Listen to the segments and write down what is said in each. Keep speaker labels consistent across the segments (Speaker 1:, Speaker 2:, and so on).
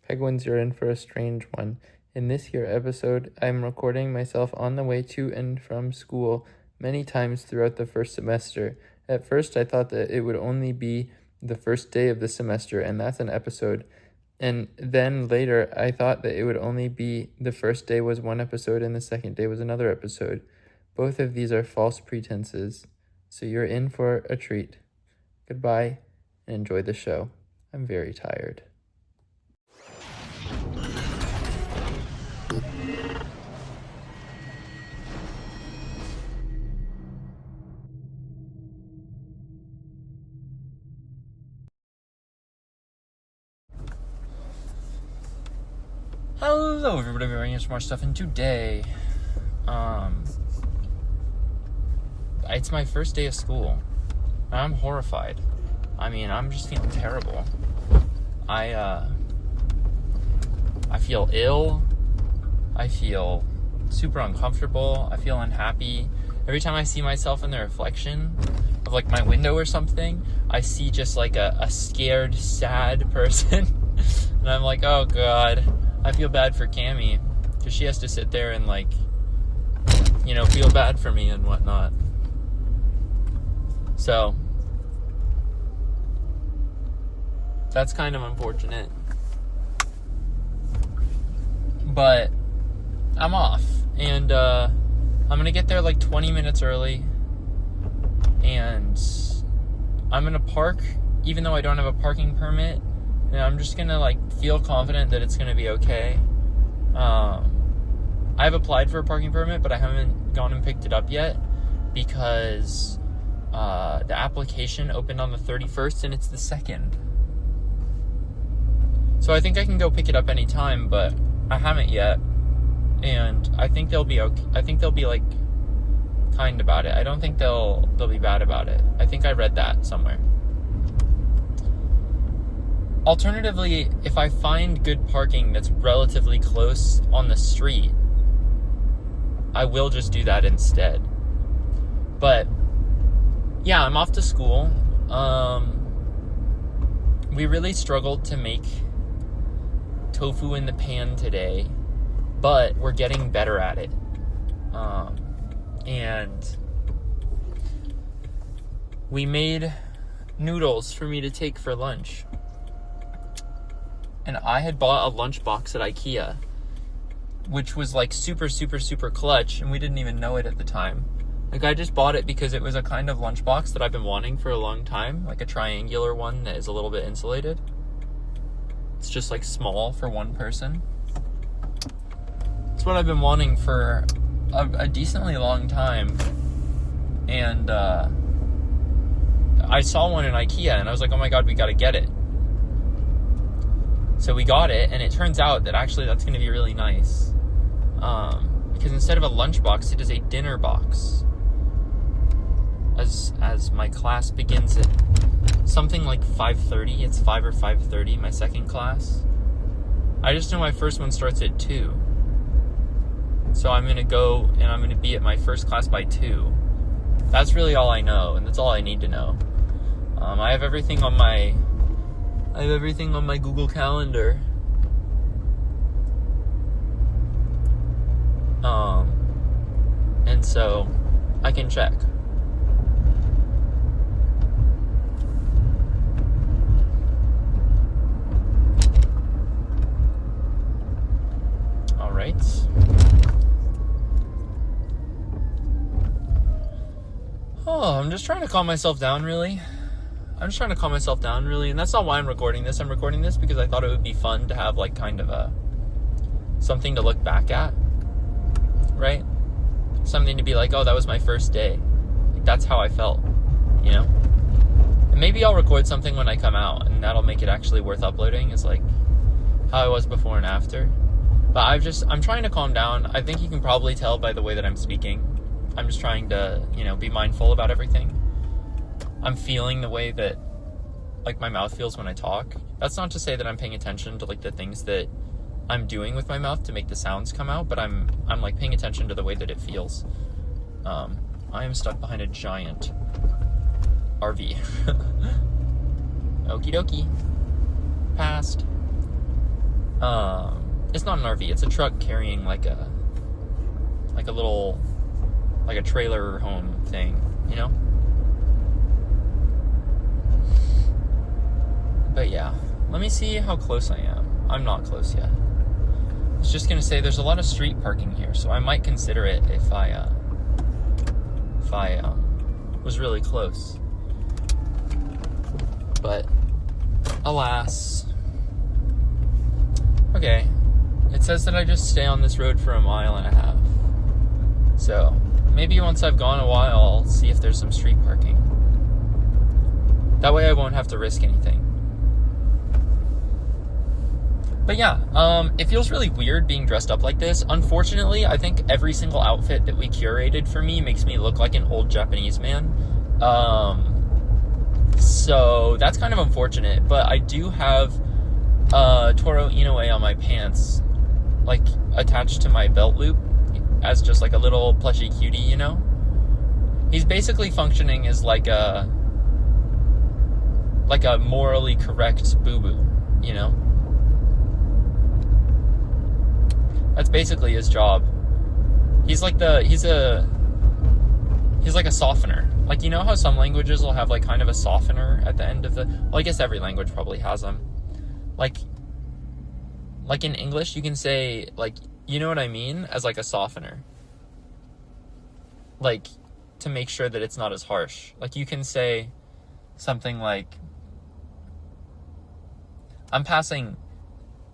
Speaker 1: Penguins, you're in for a strange one. In this here episode, I'm recording myself on the way to and from school many times throughout the first semester. At first, I thought that it would only be the first day of the semester, and that's an episode. And then later, I thought that it would only be the first day was one episode and the second day was another episode. Both of these are false pretenses, so you're in for a treat. Goodbye, and enjoy the show. I'm very tired. Hello everybody, we're bringing you some more stuff, and today, it's my first day of school. I'm horrified. I'm just feeling terrible. I feel ill. I feel super uncomfortable. I feel unhappy. Every time I see myself in the reflection of like my window or something, I see just like a scared, sad person. And I'm like, oh God, I feel bad for Cammie, because she has to sit there and like, feel bad for me and whatnot. So that's kind of unfortunate. But I'm off, and I'm gonna get there like 20 minutes early, and I'm gonna park even though I don't have a parking permit, and I'm just gonna like feel confident that it's gonna be okay. I've applied for a parking permit, but I haven't gone and picked it up yet because the application opened on the 31st and it's the 2nd. So I think I can go pick it up anytime, but I haven't yet, and I think they'll be okay. I think they'll be like kind about it. I don't think they'll be bad about it. I think I read that somewhere. Alternatively, if I find good parking that's relatively close on the street, I will just do that instead. But yeah, I'm off to school. We really struggled to make tofu in the pan today, but we're getting better at it. And we made noodles for me to take for lunch. And I had bought a lunchbox at IKEA, which was like super, super, super clutch, and we didn't even know it at the time. Like, I just bought it because it was a kind of lunchbox that I've been wanting for a long time, like a triangular one that is a little bit insulated. It's just like small for one person. It's what I've been wanting for a decently long time. And I saw one in IKEA and I was like, oh my God, we gotta get it. So we got it, and it turns out that actually that's gonna be really nice. Because instead of a lunchbox, it is a dinner box. As my class begins at something like 5:30. It's 5 or 5:30, my second class. I just know my first one starts at 2. So I'm going to go and I'm going to be at my first class by 2. That's really all I know, and that's all I need to know. I have everything on my Google Calendar. And so I can check. Right. I'm just trying to calm myself down, really. And that's not why I'm recording this. I'm recording this because I thought it would be fun to have, like, kind of something to look back at, right? Something to be like, oh, that was my first day. Like, that's how I felt, And maybe I'll record something when I come out, and that'll make it actually worth uploading, is like how I was before and after. But I'm trying to calm down. I think you can probably tell by the way that I'm speaking. I'm just trying to, be mindful about everything. I'm feeling the way that, like, my mouth feels when I talk. That's not to say that I'm paying attention to, like, the things that I'm doing with my mouth to make the sounds come out, but I'm like, paying attention to the way that it feels. I am stuck behind a giant RV. Okie dokie. Passed. It's not an RV. It's a truck carrying like a little, like a trailer home thing, you know? But yeah, let me see how close I am. I'm not close yet. I was just gonna say there's a lot of street parking here, so I might consider it if I was really close. But alas. Okay, it says that I just stay on this road for 1.5 miles. So maybe once I've gone a while, I'll see if there's some street parking. That way I won't have to risk anything. But yeah, it feels really weird being dressed up like this. Unfortunately, I think every single outfit that we curated for me makes me look like an old Japanese man. So that's kind of unfortunate. But I do have Toro Inoue on my pants, like attached to my belt loop as just like a little plushy cutie, you know? He's basically functioning as like a morally correct boo-boo, you know? That's basically his job. He's like a softener. Like, you know how some languages will have like kind of a softener at the end of the, well, I guess every language probably has them. Like in English, you can say, like, you know what I mean, as like a softener. Like, to make sure that it's not as harsh. Like, you can say something like, I'm passing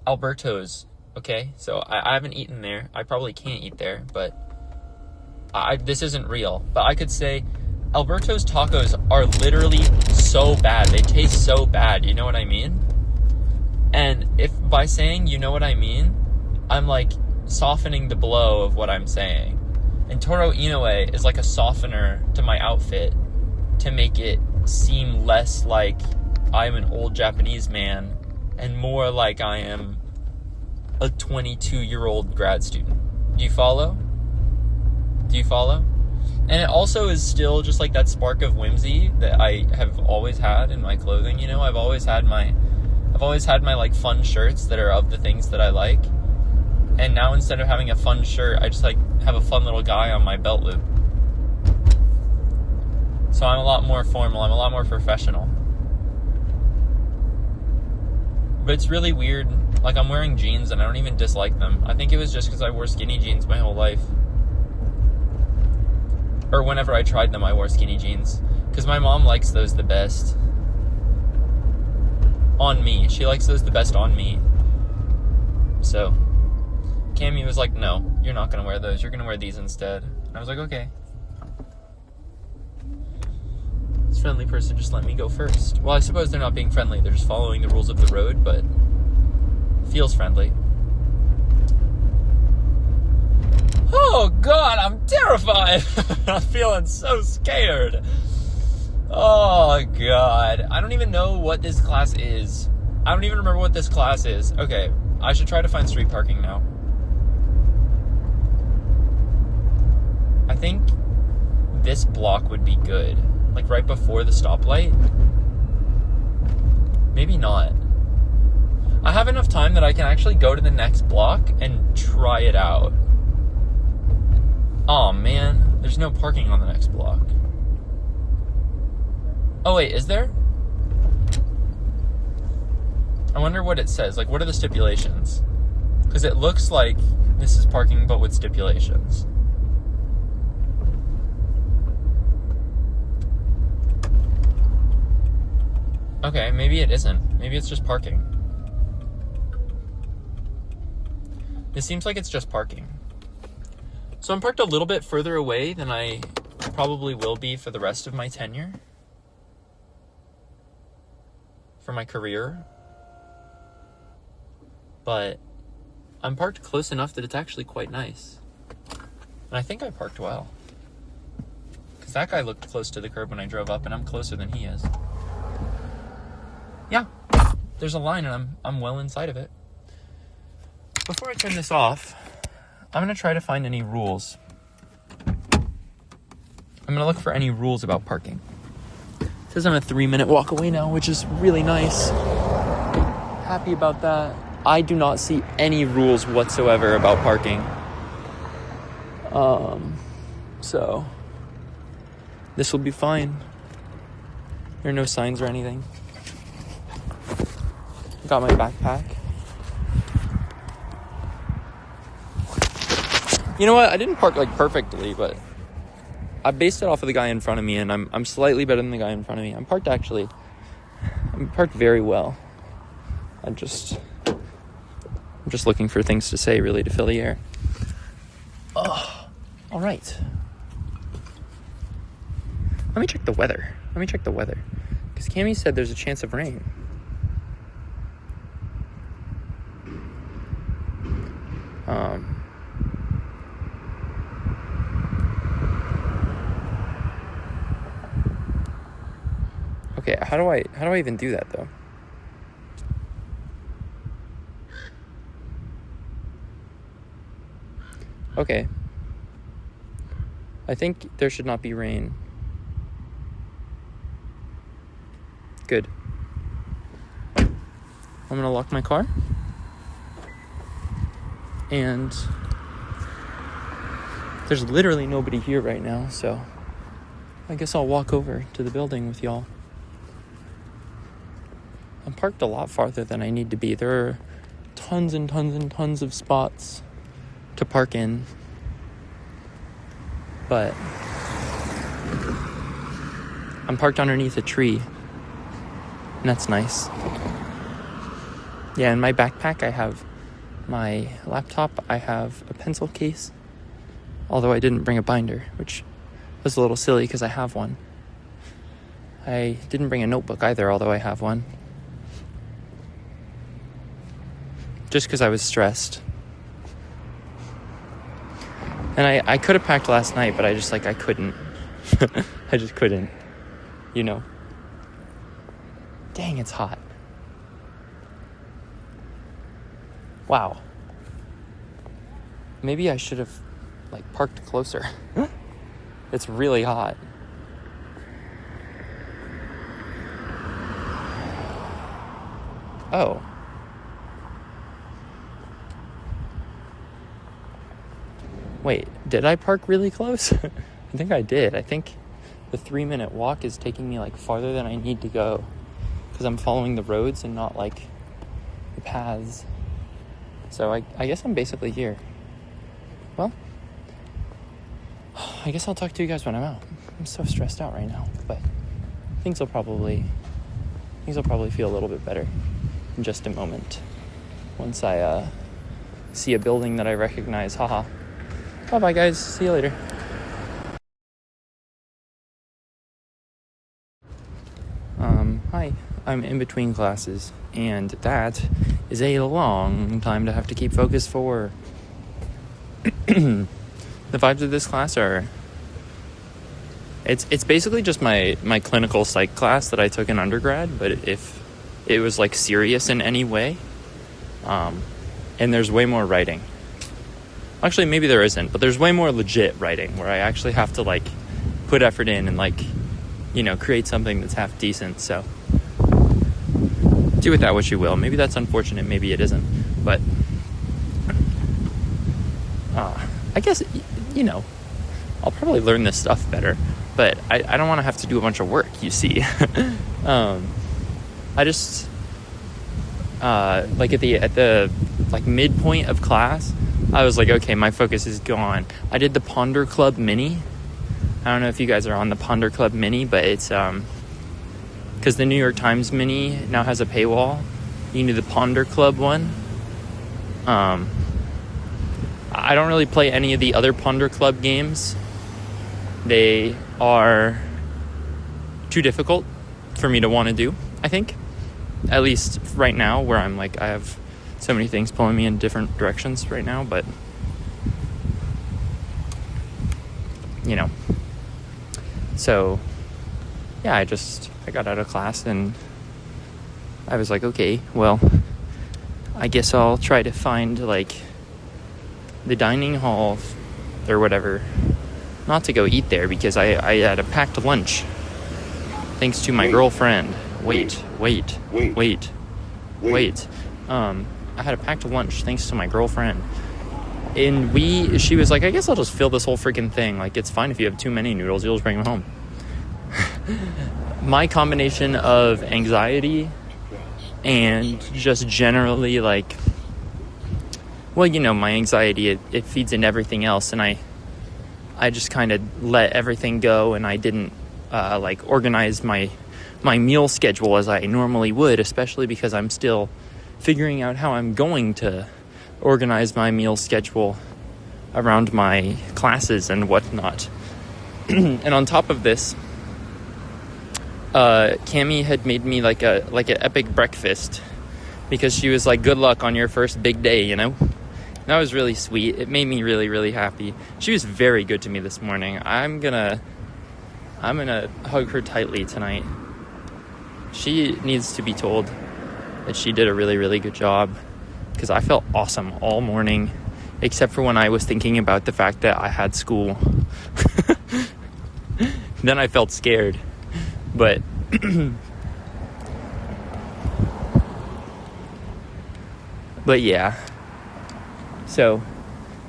Speaker 1: Alberto's, okay? So I haven't eaten there. I probably can't eat there, but this isn't real. But I could say, Alberto's tacos are literally so bad. They taste so bad. You know what I mean? And if by saying you know what I mean, I'm like softening the blow of what I'm saying. And Toro Inoue is like a softener to my outfit to make it seem less like I'm an old Japanese man and more like I am a 22-year-old grad student. Do you follow? And it also is still just like that spark of whimsy that I have always had in my clothing, you know? I've always had my like fun shirts that are of the things that I like. And now instead of having a fun shirt, I just like have a fun little guy on my belt loop. So I'm a lot more formal, I'm a lot more professional. But it's really weird, like I'm wearing jeans and I don't even dislike them. I think it was just because I wore skinny jeans my whole life. Or whenever I tried them, I wore skinny jeans. Because my mom likes those the best. On me. She likes those the best on me. So, Cammy was like, no, you're not going to wear those. You're going to wear these instead. And I was like, okay. This friendly person just let me go first. Well, I suppose they're not being friendly. They're just following the rules of the road, but feels friendly. Oh, God, I'm terrified. I'm feeling so scared. Oh, God. I don't even know what this class is. I don't even remember what this class is. Okay, I should try to find street parking now. I think this block would be good. Like right before the stoplight. Maybe not. I have enough time that I can actually go to the next block and try it out. Oh man, there's no parking on the next block. Oh wait, is there? I wonder what it says. Like, what are the stipulations? Because it looks like this is parking but with stipulations. Okay, maybe it isn't. Maybe it's just parking. This seems like it's just parking. So I'm parked a little bit further away than I probably will be for the rest of my tenure. For my career. But I'm parked close enough that it's actually quite nice. And I think I parked well. Because that guy looked close to the curb when I drove up, and I'm closer than he is. Yeah, there's a line and I'm well inside of it. Before I turn this off, I'm going to try to find any rules. I'm going to look for any rules about parking. It says I'm a 3-minute walk away now, which is really nice. Happy about that. I do not see any rules whatsoever about parking. So this will be fine. There are no signs or anything. Got my backpack. You know what? I didn't park like perfectly, but I based it off of the guy in front of me, and I'm slightly better than the guy in front of me. I'm parked very well. I'm just looking for things to say, really, to fill the air. Oh, all right. Let me check the weather. Because Cammie said there's a chance of rain. Okay, how do I even do that though? Okay. I think there should not be rain. Good. I'm gonna lock my car. And there's literally nobody here right now, so I guess I'll walk over to the building with y'all. I'm parked a lot farther than I need to be. There are tons and tons and tons of spots to park in, but I'm parked underneath a tree, and that's nice. Yeah, in my backpack I have my laptop, I have a pencil case, although I didn't bring a binder, which was a little silly because I have one. I didn't bring a notebook either, although I have one. Just because I was stressed. And I could have packed last night, but I couldn't. I just couldn't. You know. Dang, it's hot. Wow. Maybe I should have, parked closer. It's really hot. Oh. Wait, did I park really close? I think I did. I think the 3-minute walk is taking me farther than I need to go because I'm following the roads and not the paths. So I guess I'm basically here. Well, I guess I'll talk to you guys when I'm out. I'm so stressed out right now, but things will probably feel a little bit better in just a moment once I see a building that I recognize. Haha. Bye-bye, guys. See you later. Hi. I'm in between classes, and that is a long time to have to keep focused for. The vibes of this class are... It's basically just my clinical psych class that I took in undergrad, but if it was, serious in any way, and there's way more writing. Actually, maybe there isn't, but there's way more legit writing where I actually have to put effort in and create something that's half decent. So do with that what you will. Maybe that's unfortunate, maybe it isn't, but I guess I'll probably learn this stuff better, but I don't want to have to do a bunch of work, you see. I just at the midpoint of class, I was okay, my focus is gone. I did the Ponder Club Mini. I don't know if you guys are on the Ponder Club Mini, but it's because the New York Times Mini now has a paywall. You can do the Ponder Club one. I don't really play any of the other Ponder Club games. They are too difficult for me to want to do, I think. At least right now, where I'm I have so many things pulling me in different directions right now, but so yeah, I got out of class and I was okay, well, I guess I'll try to find the dining hall or whatever, not to go eat there because I had a packed lunch thanks to my girlfriend. Wait. I had a packed lunch thanks to my girlfriend. And she was like, I guess I'll just fill this whole freaking thing. Like, it's fine if you have too many noodles, you'll just bring them home. My combination of anxiety and just generally, like, well, you know, my anxiety, it feeds into everything else. And I just kind of let everything go, and I didn't, organize my meal schedule as I normally would, especially because I'm still figuring out how I'm going to organize my meal schedule around my classes and whatnot. And on top of this, Cammie had made me like an epic breakfast because she was like, good luck on your first big day, you know? That was really sweet. It made me really, really happy. She was very good to me this morning. I'm gonna hug her tightly tonight. She needs to be told that she did a really, really good job, because I felt awesome all morning, except for when I was thinking about the fact that I had school. Then I felt scared. But yeah. So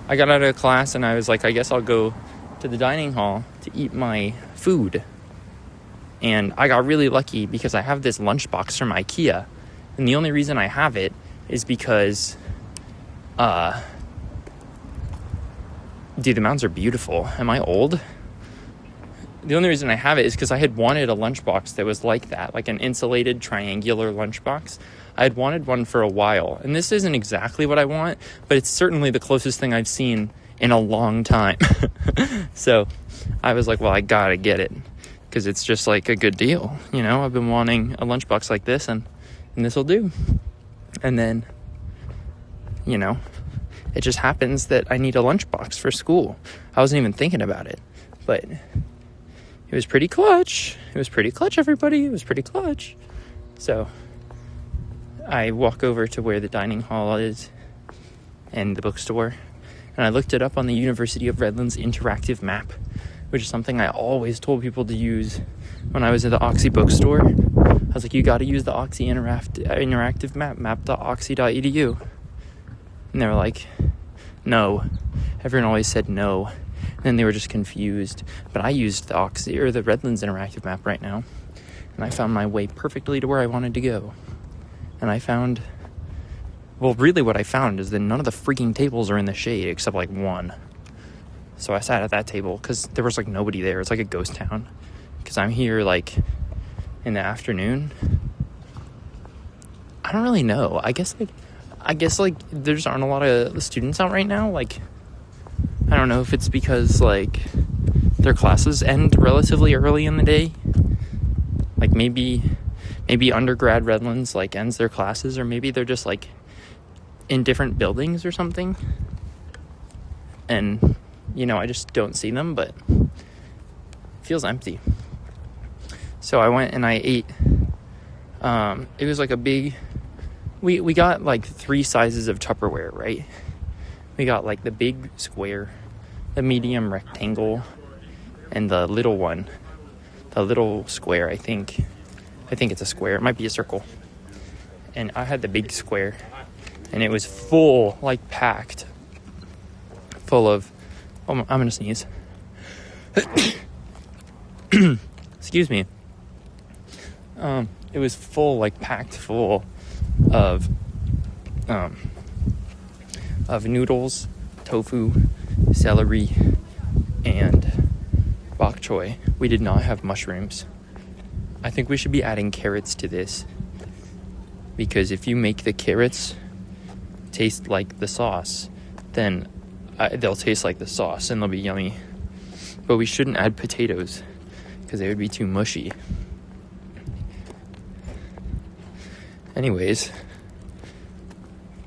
Speaker 1: I got out of class and I was like, I guess I'll go to the dining hall to eat my food. And I got really lucky because I have this lunchbox from IKEA. And the only reason I have it is because, dude, the mountains are beautiful. Am I old? The only reason I have it is because I had wanted a lunchbox that was like that, like an insulated triangular lunchbox. I had wanted one for a while, and this isn't exactly what I want, but it's certainly the closest thing I've seen in a long time. So I was like, well, I gotta get it, because it's just like a good deal. You know, I've been wanting a lunchbox like this, and this will do. And then, you know, it just happens that I need a lunchbox for school. I wasn't even thinking about it, but it was pretty clutch. It was pretty clutch, everybody. It was pretty clutch. So I walk over to where the dining hall is and the bookstore, and I looked it up on the University of Redlands interactive map, which is something I always told people to use when I was at the Oxy bookstore. I was like, you got to use the Oxy interactive map, map.oxy.edu. And they were like, no. Everyone always said no. And then they were just confused. But I used the Oxy or the Redlands interactive map right now, and I found my way perfectly to where I wanted to go. And I found, well, really what I found is that none of the freaking tables are in the shade except like one. So I sat at that table because there was like nobody there. It's like a ghost town, because I'm here like in the afternoon. I don't really know. I guess there just aren't a lot of students out right now. Like, I don't know if it's because like their classes end relatively early in the day. Like maybe undergrad Redlands like ends their classes, or maybe they're just like in different buildings or something. And, you know, I just don't see them, but it feels empty. So I went and I ate. It was like a big, we got like 3 sizes of Tupperware, right? We got like the big square, the medium rectangle, and the little one, the little square. I think it's a square. It might be a circle. And I had the big square, and it was full, like packed, full of, oh, I'm gonna sneeze. Excuse me. It was full, like packed full of noodles, tofu, celery, and bok choy. We did not have mushrooms. I think we should be adding carrots to this, because if you make the carrots taste like the sauce, then they'll taste like the sauce and they'll be yummy. But we shouldn't add potatoes because they would be too mushy. Anyways,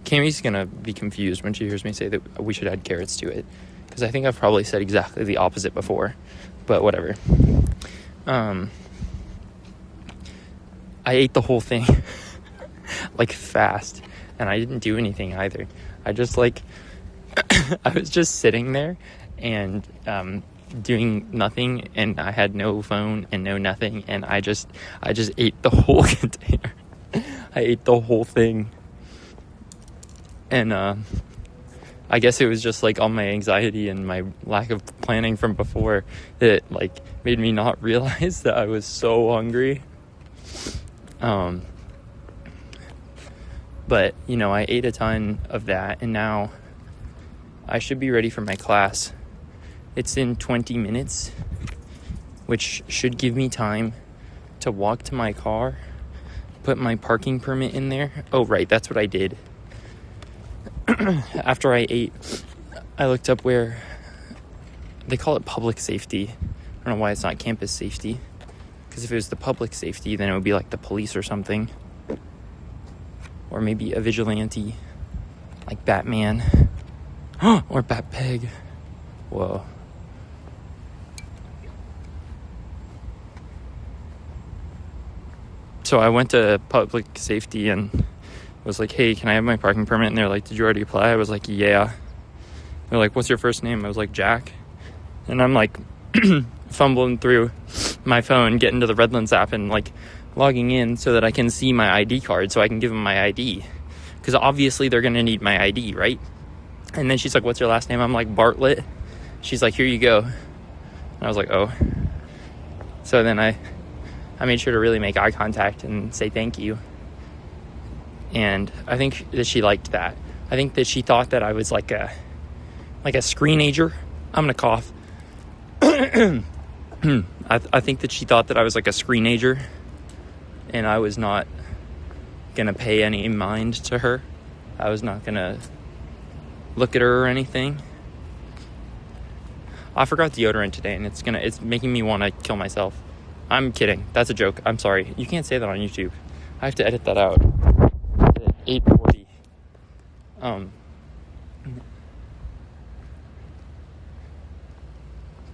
Speaker 1: Cammie's gonna be confused when she hears me say that we should add carrots to it, because I think I've probably said exactly the opposite before, but whatever. I ate the whole thing like fast, and I didn't do anything either. I just like I was just sitting there and doing nothing, and I had no phone and no nothing, and I just ate the whole container. I ate the whole thing. And I guess it was just like all my anxiety and my lack of planning from before that like made me not realize that I was so hungry. But you know, I ate a ton of that, and now I should be ready for my class. It's in 20 minutes, which should give me time to walk to my car, put my parking permit in there. Oh, right, that's what I did. After I ate, I looked up where they call it public safety. I don't know why it's not campus safety, because if it was the public safety, then it would be like the police or something, or maybe a vigilante like Batman or Batpeg. Whoa. So I went to public safety and was like, hey, can I have my parking permit? And they're like, did you already apply? I was like, yeah. They're like, what's your first name? I was like, Jack. And I'm like fumbling through my phone, getting to the Redlands app and like logging in so that I can see my ID card so I can give them my ID. Because obviously they're going to need my ID, right? And then she's like, what's your last name? I'm like, Bartlett. She's like, here you go. And I was like, oh. So then I made sure to really make eye contact and say thank you. And I think that she liked that. I think that she thought that I was like a screenager. I'm gonna cough. I think that she thought that I was like a screenager, and I was not gonna pay any mind to her. I was not gonna look at her or anything. I forgot deodorant today, and it's making me want to kill myself. I'm kidding. That's a joke. I'm sorry. You can't say that on YouTube. I have to edit that out. At 8:40.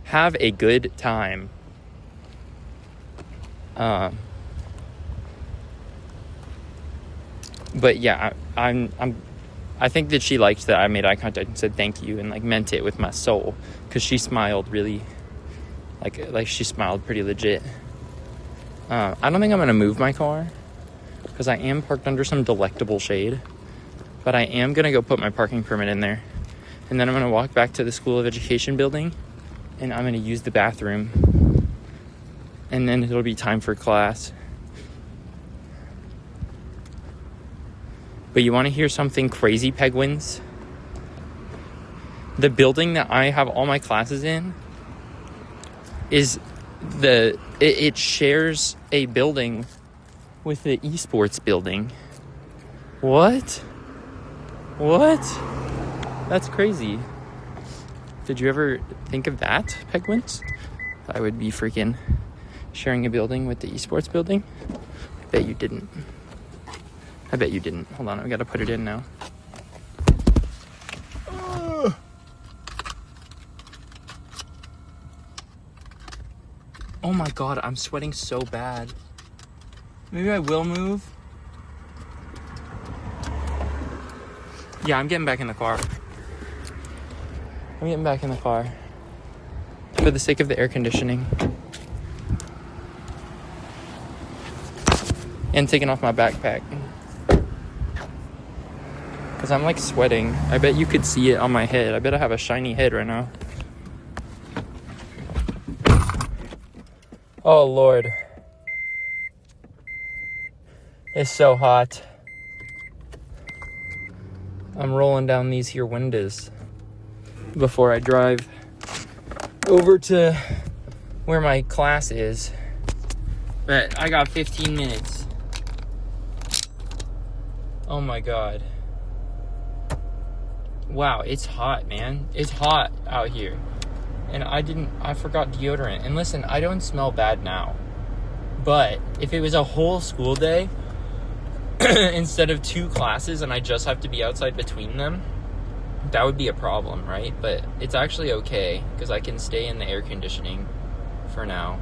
Speaker 1: Have a good time. But yeah, I think that she liked that I made eye contact and said thank you and like meant it with my soul, because she smiled really, like she smiled pretty legit. I don't think I'm gonna move my car because I am parked under some delectable shade, but I am gonna go put my parking permit in there, and then I'm gonna walk back to the School of Education building, and I'm gonna use the bathroom, and then it'll be time for class. But you want to hear something crazy, Penguins? The building that I have all my classes in is it shares a building with the esports building. What? That's crazy. Did you ever think of that, Penguins? I would be freaking sharing a building with the esports building? I bet you didn't. Hold on, I gotta put it in now. Oh my god, I'm sweating so bad. Maybe I will move. Yeah, I'm getting back in the car. For the sake of the air conditioning. And taking off my backpack. Because I'm like sweating. I bet you could see it on my head. I bet I have a shiny head right now. Oh Lord. It's so hot. I'm rolling down these here windows before I drive over to where my class is. But I got 15 minutes. Oh my god. Wow, it's hot, man. It's hot out here. And I forgot deodorant. And listen, I don't smell bad now. But if it was a whole school day instead of 2 classes and I just have to be outside between them, that would be a problem, right? But it's actually okay because I can stay in the air conditioning for now.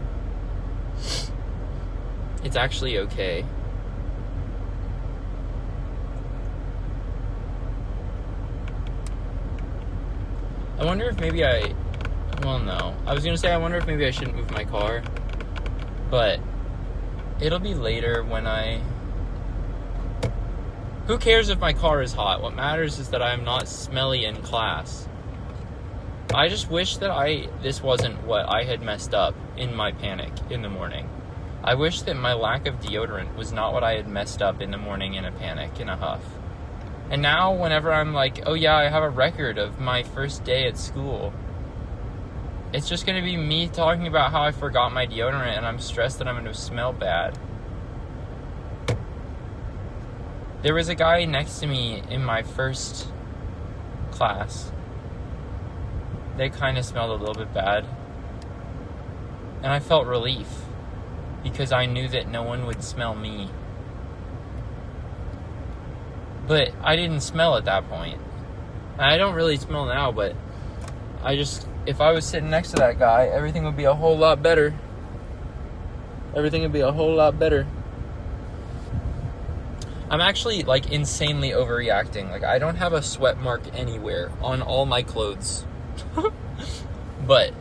Speaker 1: It's actually okay. I wonder if maybe well, no. I was going to say I wonder if maybe I shouldn't move my car. But it'll be later when Who cares if my car is hot? What matters is that I am not smelly in class. I just wish that this wasn't what I had messed up in my panic in the morning. I wish that my lack of deodorant was not what I had messed up in the morning in a panic, in a huff. And now whenever I'm like, oh yeah, I have a record of my first day at school, it's just going to be me talking about how I forgot my deodorant and I'm stressed that I'm going to smell bad. There was a guy next to me in my first class. They kind of smelled a little bit bad. And I felt relief because I knew that no one would smell me. But I didn't smell at that point. I don't really smell now, but if I was sitting next to that guy, everything would be a whole lot better. Everything would be a whole lot better. I'm actually, like, insanely overreacting. Like, I don't have a sweat mark anywhere on all my clothes. But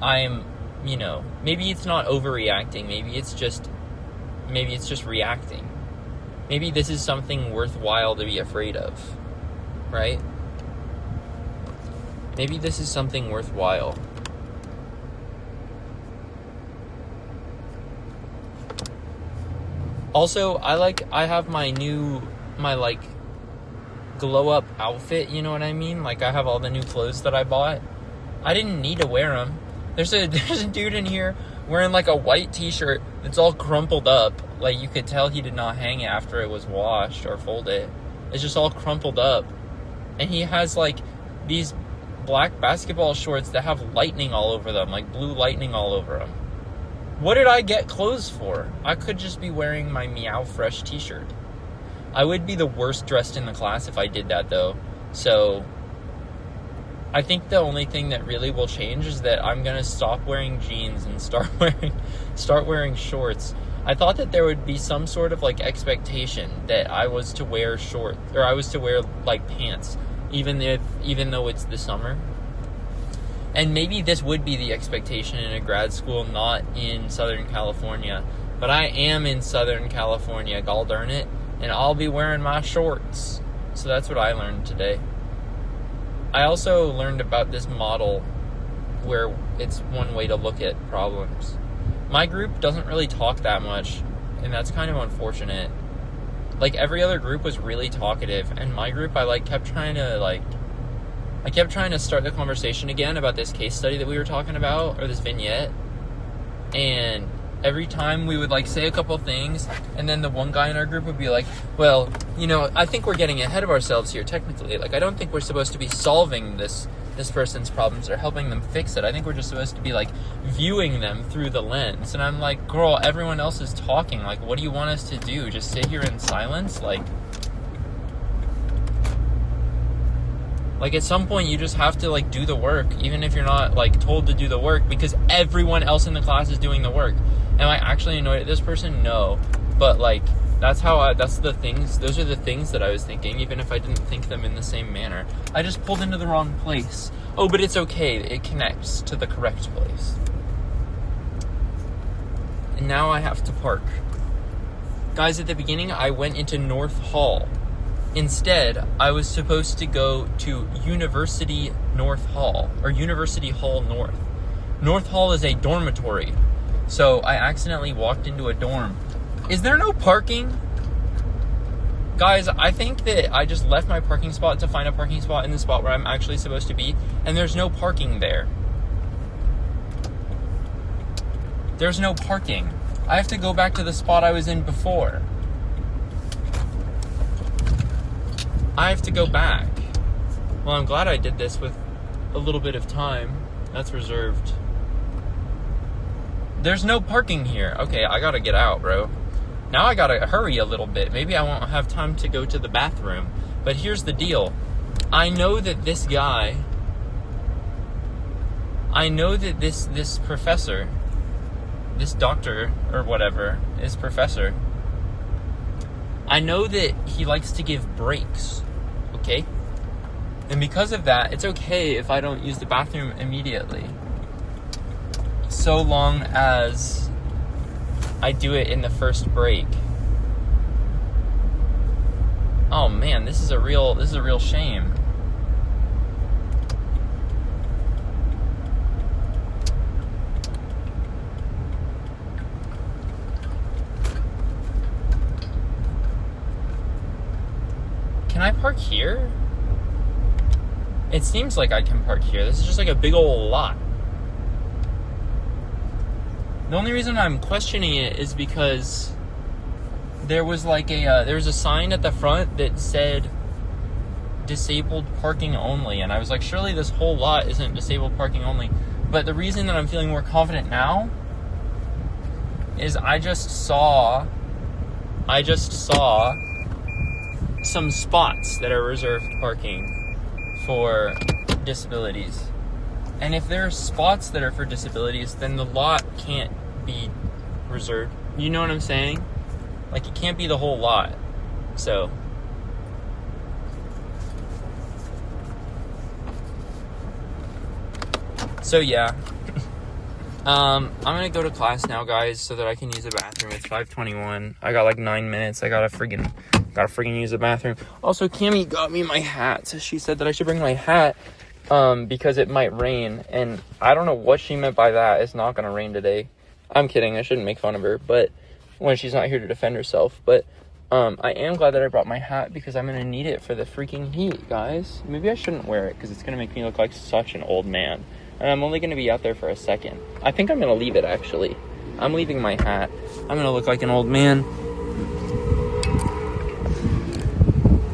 Speaker 1: I'm, maybe it's not overreacting. Maybe it's just reacting. Maybe this is something worthwhile to be afraid of, right? Maybe this is something worthwhile. Also, I have my glow up outfit, you know what I mean? Like, I have all the new clothes that I bought. I didn't need to wear them. There's a dude in here wearing like a white t-shirt that's all crumpled up. Like, you could tell he did not hang it after it was washed or folded. It's just all crumpled up. And he has like these black basketball shorts that have lightning all over them, like blue lightning all over them. What did I get clothes for? I could just be wearing my Meow Fresh t-shirt. I would be the worst dressed in the class if I did that, though. So I think the only thing that really will change is that I'm going to stop wearing jeans and start wearing shorts. I thought that there would be some sort of like expectation that I was to wear shorts, or I was to wear like pants, even though it's the summer. And maybe this would be the expectation in a grad school, not in Southern California. But I am in Southern California, gall darn it, and I'll be wearing my shorts. So that's what I learned today. I also learned about this model where it's one way to look at problems. My group doesn't really talk that much, and that's kind of unfortunate. Like, every other group was really talkative, and my group, I kept trying to start the conversation again about this case study that we were talking about, or this vignette. And every time we would say a couple things, and then the one guy in our group would be like, well, I think we're getting ahead of ourselves here technically. I don't think we're supposed to be solving this person's problems or helping them fix it. I think we're just supposed to be viewing them through the lens. And I'm like, girl, everyone else is talking. What do you want us to do? Just sit here in silence? At some point, you just have to, do the work, even if you're not, told to do the work, because everyone else in the class is doing the work. Am I actually annoyed at this person? No. But, those are the things that I was thinking, even if I didn't think them in the same manner. I just pulled into the wrong place. Oh, but it's okay. It connects to the correct place. And now I have to park. Guys, at the beginning, I went into North Hall. Instead, I was supposed to go to University North Hall, or University Hall North. North Hall is a dormitory, so I accidentally walked into a dorm. Is there no parking? Guys, I think that I just left my parking spot to find a parking spot in the spot where I'm actually supposed to be, and there's no parking there. There's no parking. I have to go back to the spot I was in before. I have to go back. Well, I'm glad I did this with a little bit of time. That's reserved. There's no parking here. Okay, I gotta get out, bro. Now I gotta hurry a little bit. Maybe I won't have time to go to the bathroom. But here's the deal. I know that this professor, this doctor or whatever, is professor. I know that he likes to give breaks. Okay? And because of that, it's okay if I don't use the bathroom immediately. So long as I do it in the first break. Oh man, this is a real shame. Can I park here? It seems like I can park here. This is just like a big old lot. The only reason I'm questioning it is because there was like there was a sign at the front that said disabled parking only, and I was like, surely this whole lot isn't disabled parking only. But the reason that I'm feeling more confident now is I just saw some spots that are reserved parking for disabilities. And if there are spots that are for disabilities, then the lot can't be reserved. You know what I'm saying? Like, it can't be the whole lot. So yeah. I'm gonna go to class now, guys, so that I can use the bathroom. It's 5:21. I got like 9 minutes. I gotta friggin' use the bathroom. Also, Cammie got me my hat. So she said that I should bring my hat because it might rain. And I don't know what she meant by that. It's not gonna rain today. I'm kidding. I shouldn't make fun of her, but when she's not here to defend herself. But I am glad that I brought my hat because I'm gonna need it for the freaking heat, guys. Maybe I shouldn't wear it because it's gonna make me look like such an old man. And I'm only going to be out there for a second. I think I'm going to leave it, actually. I'm leaving my hat. I'm going to look like an old man.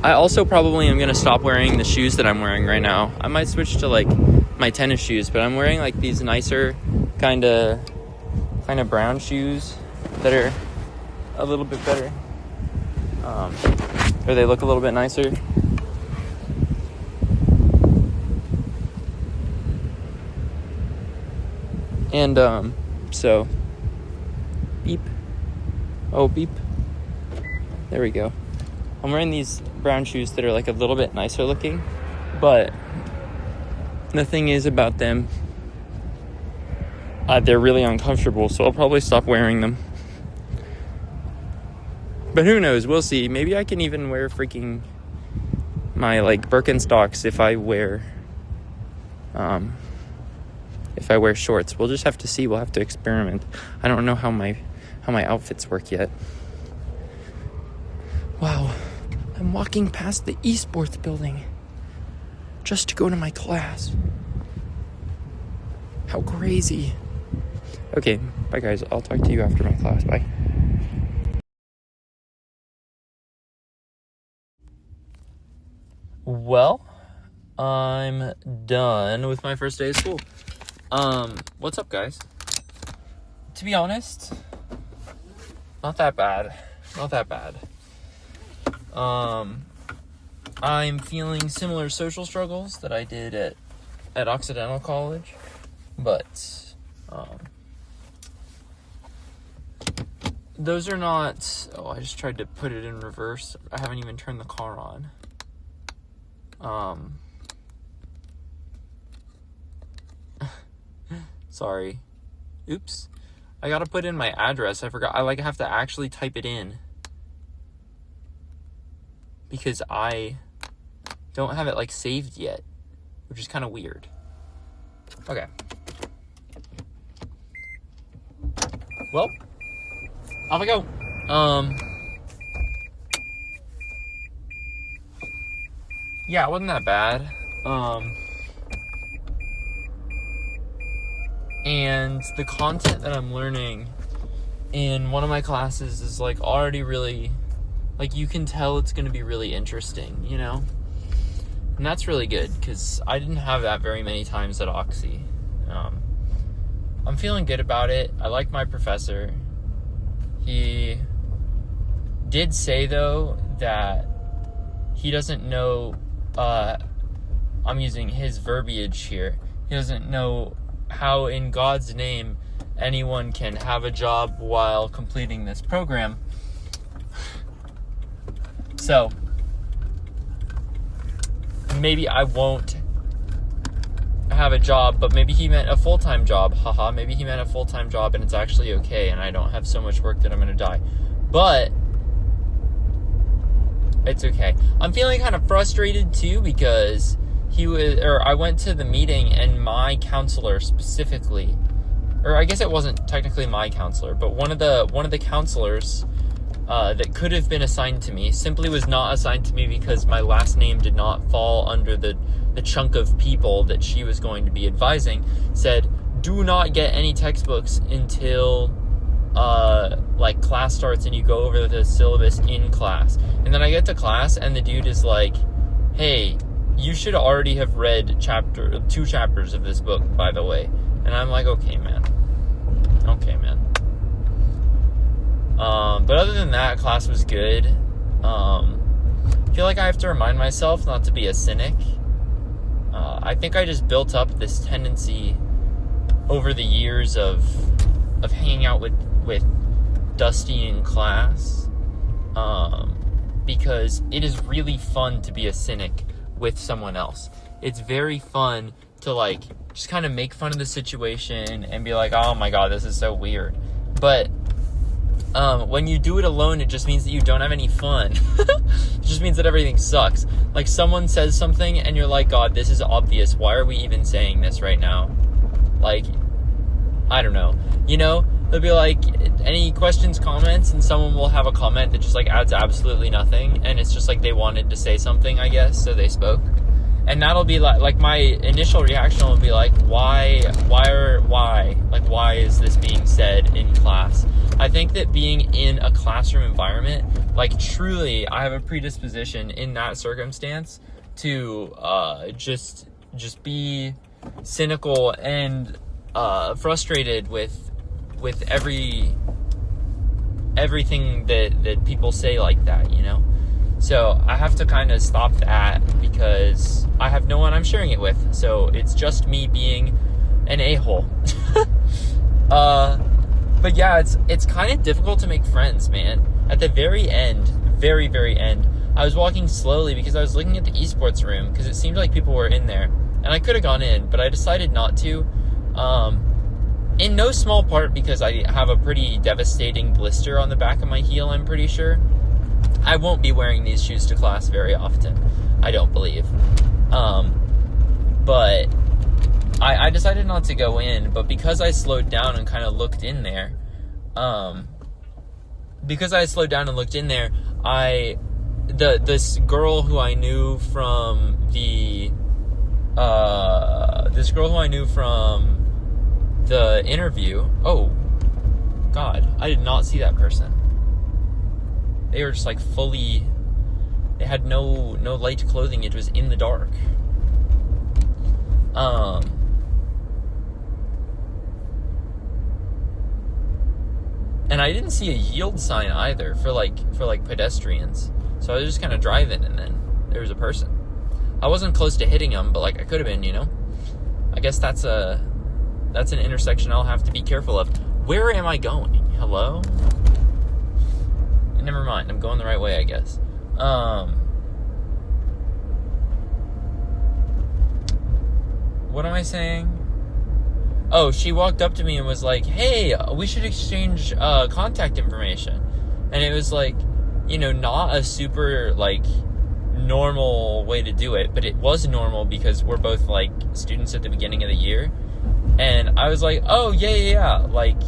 Speaker 1: I also probably am going to stop wearing the shoes that I'm wearing right now. I might switch to, like, my tennis shoes. But I'm wearing, like, these nicer kind of brown shoes that are a little bit better. Or they look a little bit nicer. And, so, beep. Oh, beep. There we go. I'm wearing these brown shoes that are like a little bit nicer looking, but the thing is about them, they're really uncomfortable, so I'll probably stop wearing them. But who knows? We'll see. Maybe I can even wear freaking my, like, Birkenstocks if I wear shorts. We'll just have to see. We'll have to experiment. I don't know how my outfits work yet. Wow. I'm walking past the esports building just to go to my class. How crazy. Okay, bye guys. I'll talk to you after my class. Bye. Well, I'm done with my first day of school. What's up, guys? To be honest, not that bad. I'm feeling similar social struggles that I did at Occidental College, but, those are not... Oh, I just tried to put it in reverse. I haven't even turned the car on. Sorry. Oops. I gotta put in my address. I forgot. I have to actually type it in. Because I don't have it, saved yet. Which is kind of weird. Okay. Well, off I go. Yeah, it wasn't that bad. And the content that I'm learning in one of my classes is already really, you can tell it's going to be really interesting, you know? And that's really good because I didn't have that very many times at Oxy. I'm feeling good about it. I like my professor. He did say, though, that he doesn't know, I'm using his verbiage here. He doesn't know how, in God's name, anyone can have a job while completing this program. So, maybe I won't have a job, but maybe he meant a full-time job. Haha, maybe he meant a full-time job and it's actually okay and I don't have so much work that I'm gonna die. But It's okay. I'm feeling kind of frustrated too because I went to the meeting and my counselor specifically, or I guess it wasn't technically my counselor, but one of the counselors that could have been assigned to me simply was not assigned to me because my last name did not fall under the chunk of people that she was going to be advising. Said, do not get any textbooks until like class starts and you go over the syllabus in class. And then I get to class and the dude is like, hey, you should already have read 2 chapters of this book, by the way. And I'm like, okay, man. But other than that, class was good. I feel like I have to remind myself not to be a cynic. I think I just built up this tendency over the years of hanging out with Dusty in class, because it is really fun to be a cynic with someone else. It's very fun to like just kind of make fun of the situation and be like, oh my god, this is so weird. But when you do it alone, it just means that you don't have any fun. It just means that everything sucks. Like someone says something and you're like, god, this is obvious. Why are we even saying this right now? Like, I don't know. You know, they'll be like, any questions, comments, and someone will have a comment that just like adds absolutely nothing, and it's just like they wanted to say something, I guess, so they spoke. And that'll be like my initial reaction will be like, why is this being said in class? I think that being in a classroom environment, like truly, I have a predisposition in that circumstance to just be cynical and frustrated with everything that people say like that, you know? So I have to kind of stop that because I have no one I'm sharing it with. So it's just me being an a-hole. But yeah, it's kind of difficult to make friends, man. At the very end, very, very end, I was walking slowly because I was looking at the esports room because it seemed like people were in there. And I could have gone in, but I decided not to. In no small part because I have a pretty devastating blister on the back of my heel, I'm pretty sure. I won't be wearing these shoes to class very often, I don't believe. But I decided not to go in, but because I slowed down and kind of looked in there, this girl who I knew from the interview, oh god, I did not see that person. They were just like fully, they had no light clothing, it was in the dark. And I didn't see a yield sign either for pedestrians. So I was just kind of driving and then there was a person. I wasn't close to hitting him, but like I could have been, you know? I guess that's an intersection I'll have to be careful of. Where am I going? Hello? Never mind, I'm going the right way, I guess. What am I saying? Oh, she walked up to me and was like, hey, we should exchange contact information. And it was like, you know, not a super, like, normal way to do it, but it was normal because we're both, like, students at the beginning of the year. And I was like, oh, yeah, like,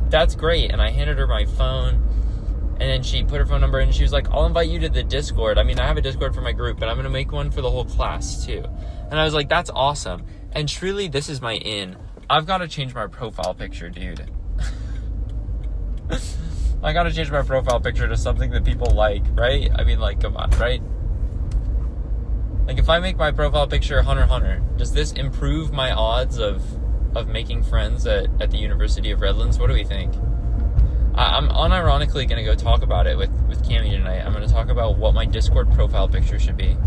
Speaker 1: that's great. And I handed her my phone, and then she put her phone number in, and she was like, I'll invite you to the Discord. I mean, I have a Discord for my group, but I'm going to make one for the whole class, too. And I was like, that's awesome. And truly, this is my in. I've got to change my profile picture, dude. I got to change my profile picture to something that people like, right? I mean, like, come on, right? Like, if I make my profile picture Hunter, does this improve my odds of making friends at the University of Redlands? What do we think? I'm unironically going to go talk about it with Cammie tonight. I'm going to talk about what my Discord profile picture should be.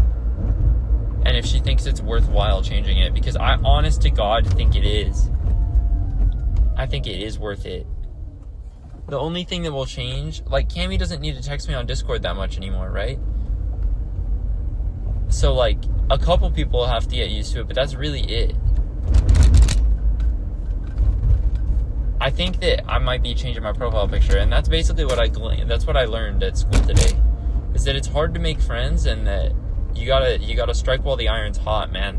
Speaker 1: And if she thinks it's worthwhile changing it. Because I, honest to God, think it is. I think it is worth it. The only thing that will change... Like, Cammie doesn't need to text me on Discord that much anymore, right? So, like, a couple people have to get used to it, but that's really it. I think that I might be changing my profile picture, and that's basically what I learned at school today, is that it's hard to make friends, and that you gotta strike while the iron's hot, man.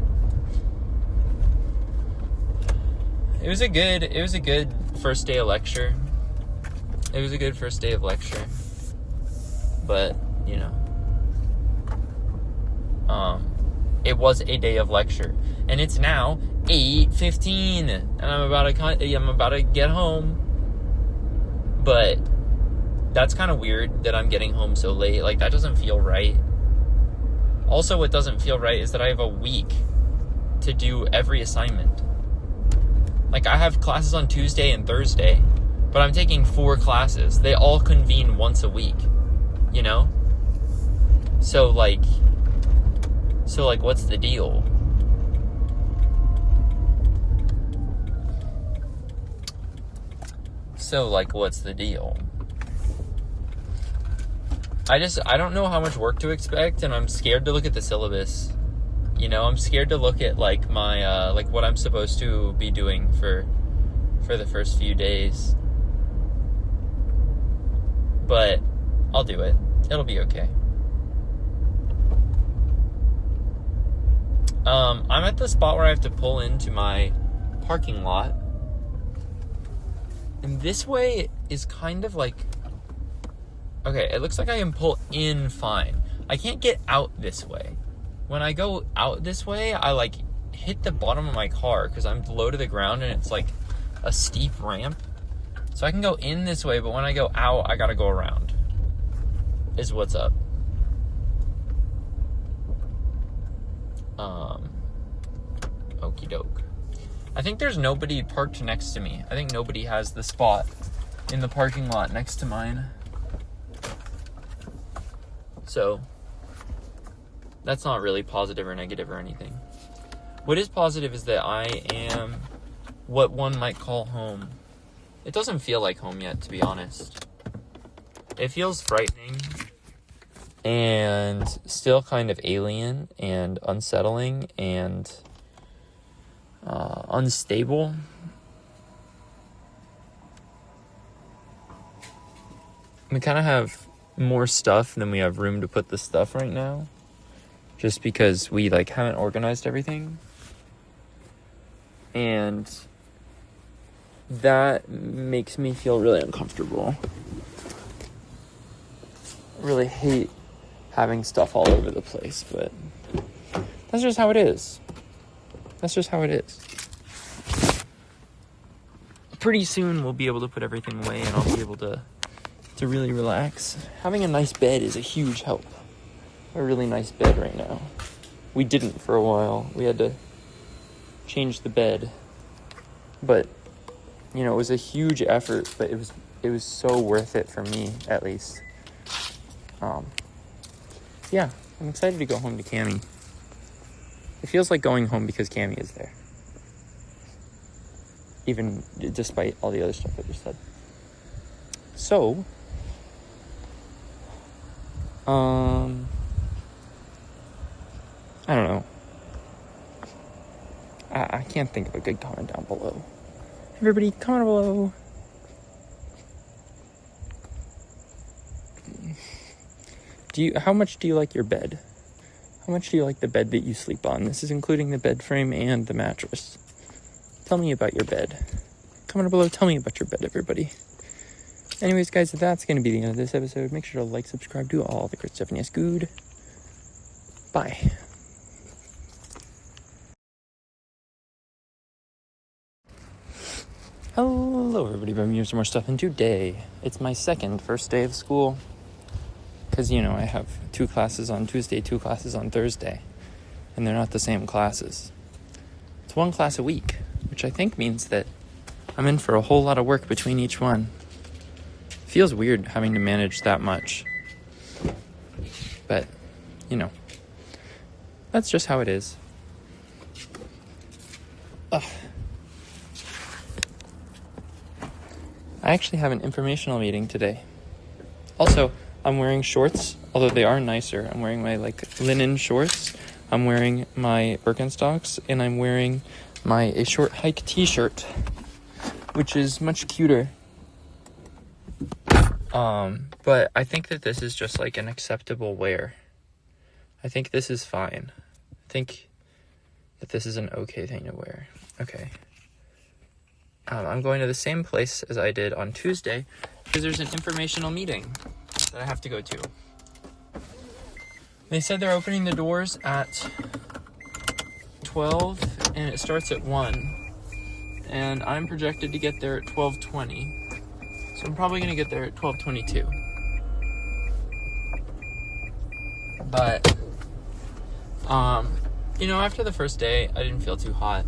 Speaker 1: It was a good first day of lecture. It was a good first day of lecture, but it was a day of lecture, and it's now 8:15, and I'm about to get home. But that's kind of weird that I'm getting home so late. Like, that doesn't feel right. Also, what doesn't feel right is that I have a week to do every assignment. Like, I have classes on Tuesday and Thursday, but I'm taking 4 classes. They all convene once a week, So, what's the deal? What's the deal? I don't know how much work to expect, and I'm scared to look at the syllabus. I'm scared to look at, my, what I'm supposed to be doing for the first few days. But I'll do it. It'll be okay. I'm at the spot where I have to pull into my parking lot. And this way is kind of like... Okay, it looks like I can pull in fine. I can't get out this way. When I go out this way, I, hit the bottom of my car because I'm low to the ground and it's, a steep ramp. So I can go in this way, but when I go out, I gotta go around. Is what's up. Okie doke. I think there's nobody parked next to me. I think nobody has the spot in the parking lot next to mine. So, that's not really positive or negative or anything. What is positive is that I am what one might call home. It doesn't feel like home yet, to be honest. It feels frightening and still kind of alien and unsettling and unstable. We kind of have more stuff than we have room to put the stuff right now, just because we haven't organized everything, and that makes me feel really uncomfortable. I really hate having stuff all over the place, but that's just how it is. Pretty soon we'll be able to put everything away, and I'll be able to really relax. Having a nice bed is a huge help. A really nice bed right now. We didn't for a while. We had to change the bed. But, it was a huge effort, but it was so worth it for me, at least. Yeah, I'm excited to go home to Cammie. It feels like going home because Cammie is there. Even despite all the other stuff I just said. So, I don't know. I can't think of a good comment down below. Everybody, comment below. How much do you like your bed? How much do you like the bed that you sleep on? This is including the bed frame and the mattress. Tell me about your bed. Comment below, tell me about your bed, everybody. Anyways, guys, that's going to be the end of this episode. Make sure to like, subscribe, do all the great stuff, and yes, good. Bye. Hello, everybody. I'm here some more stuff, and today it's my first day of school. Because, I have 2 classes on Tuesday, 2 classes on Thursday, and they're not the same classes. It's 1 class a week, which I think means that I'm in for a whole lot of work between each one. Feels weird having to manage that much. But, that's just how it is. Ugh. I actually have an informational meeting today. Also, I'm wearing shorts, although they are nicer. I'm wearing my, linen shorts. I'm wearing my Birkenstocks, and I'm wearing a short hike t-shirt. which is much cuter. But I think that this is just like an acceptable wear. I think this is fine. I think that this is an okay thing to wear. Okay. I'm going to the same place as I did on Tuesday because there's an informational meeting that I have to go to. They said they're opening the doors at 12 and it starts at 1. And I'm projected to get there at 12:20. So I'm probably going to get there at 12:22. But, after the first day, I didn't feel too hot.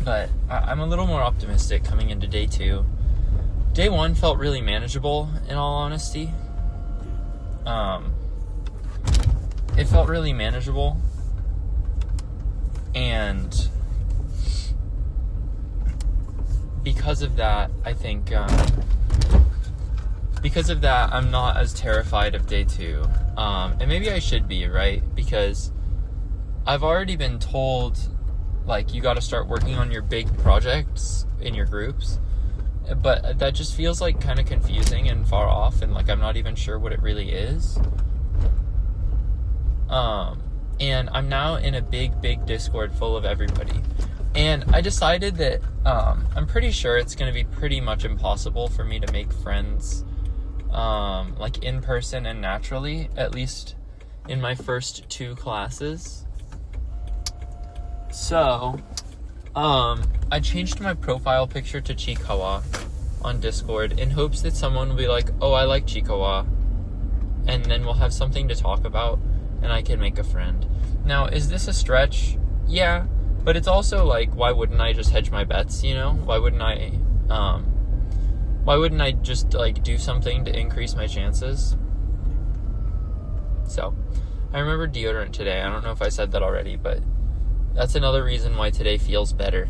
Speaker 1: But I'm a little more optimistic coming into day 2. Day 1 felt really manageable, in all honesty. It felt really manageable. And because of that, I think, I'm not as terrified of day 2. And maybe I should be, right? Because I've already been told, like, you got to start working on your big projects in your groups. But that just feels, like, kind of confusing and far off, and, like, I'm not even sure what it really is. And I'm now in a big Discord full of everybody. And I decided that I'm pretty sure it's going to be pretty much impossible for me to make friends, like, in person and naturally, at least in my first 2 classes. So, I changed my profile picture to Chikawa on Discord in hopes that someone will be like, oh, I like Chikawa, and then we'll have something to talk about, and I can make a friend. Now, is this a stretch? Yeah, but it's also like, why wouldn't I just hedge my bets, Why wouldn't I just, like, do something to increase my chances? So, I remember deodorant today. I don't know if I said that already, but that's another reason why today feels better.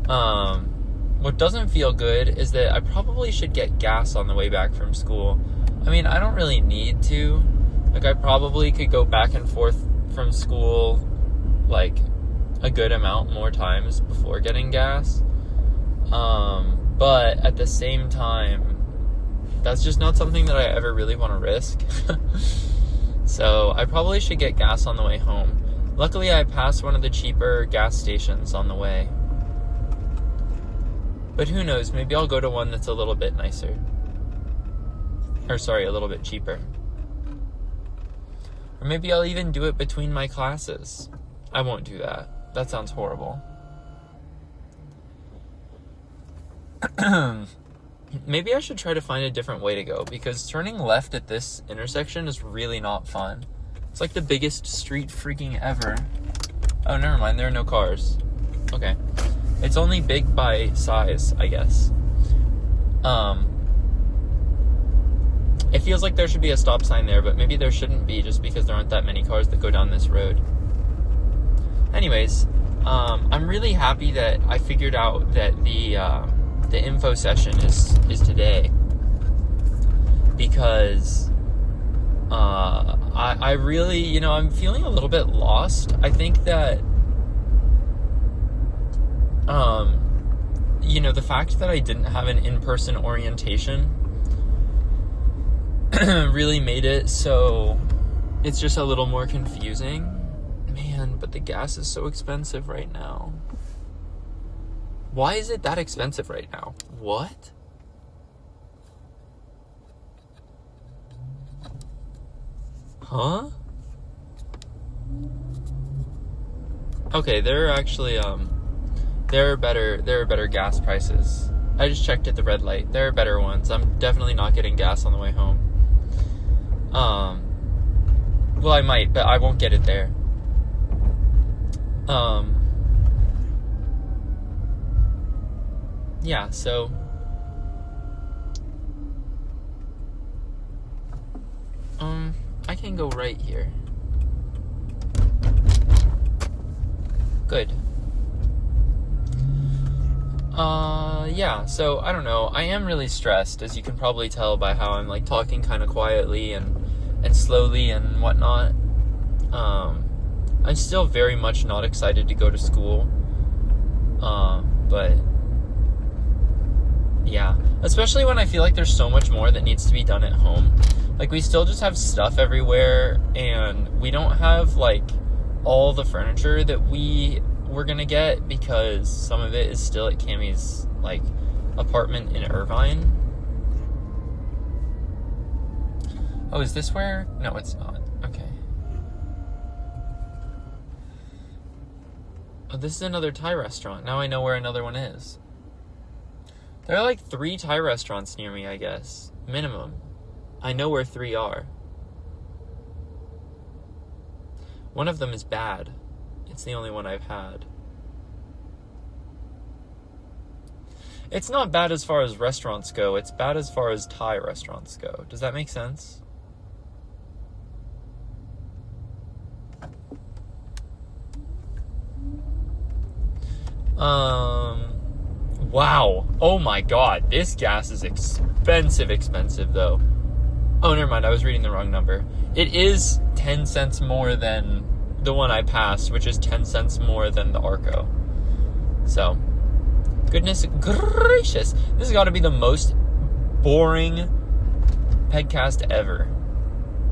Speaker 1: What doesn't feel good is that I probably should get gas on the way back from school. I mean, I don't really need to. Like, I probably could go back and forth from school, like, a good amount more times before getting gas. But at the same time, that's just not something that I ever really want to risk. So I probably should get gas on the way home. Luckily, I passed one of the cheaper gas stations on the way. But who knows, maybe I'll go to one that's a little bit nicer. Or sorry, a little bit cheaper. Or maybe I'll even do it between my classes. I won't do that. That sounds horrible. Maybe I should try to find a different way to go, because turning left at this intersection is really not fun. It's like the biggest street freaking ever. Oh, never mind, there are no cars. Okay. It's only big by size, I guess. It feels like there should be a stop sign there, but maybe there shouldn't be, just because there aren't that many cars that go down this road. Anyways, I'm really happy that I figured out that the info session is today, because I really, I'm feeling a little bit lost. I think that the fact that I didn't have an in-person orientation really made it so it's just a little more confusing. Man, but the gas is so expensive right now. Why is it that expensive right now? What? Huh? Okay, there are actually, there are better gas prices. I just checked at the red light. There are better ones. I'm definitely not getting gas on the way home. Well, I might, but I won't get it there. Yeah, so I can go right here. Good. Yeah, so I don't know. I am really stressed, as you can probably tell by how I'm like talking kind of quietly and slowly and whatnot. I'm still very much not excited to go to school. But yeah, especially when I feel like there's so much more that needs to be done at home. Like, we still just have stuff everywhere, and we don't have, like, all the furniture that we were gonna get, because some of it is still at Cammie's, like, apartment in Irvine. Oh, is this where? No, it's not. Okay. Oh, this is another Thai restaurant. Now I know where another one is. There are like 3 Thai restaurants near me, I guess. Minimum. I know where 3 are. One of them is bad. It's the only one I've had. It's not bad as far as restaurants go. It's bad as far as Thai restaurants go. Does that make sense? Wow. Oh my god. This gas is expensive though. Oh, never mind. I was reading the wrong number. It is 10 cents more than the one I passed, which is 10 cents more than the Arco. So, goodness gracious. This has got to be the most boring PEGCAST ever.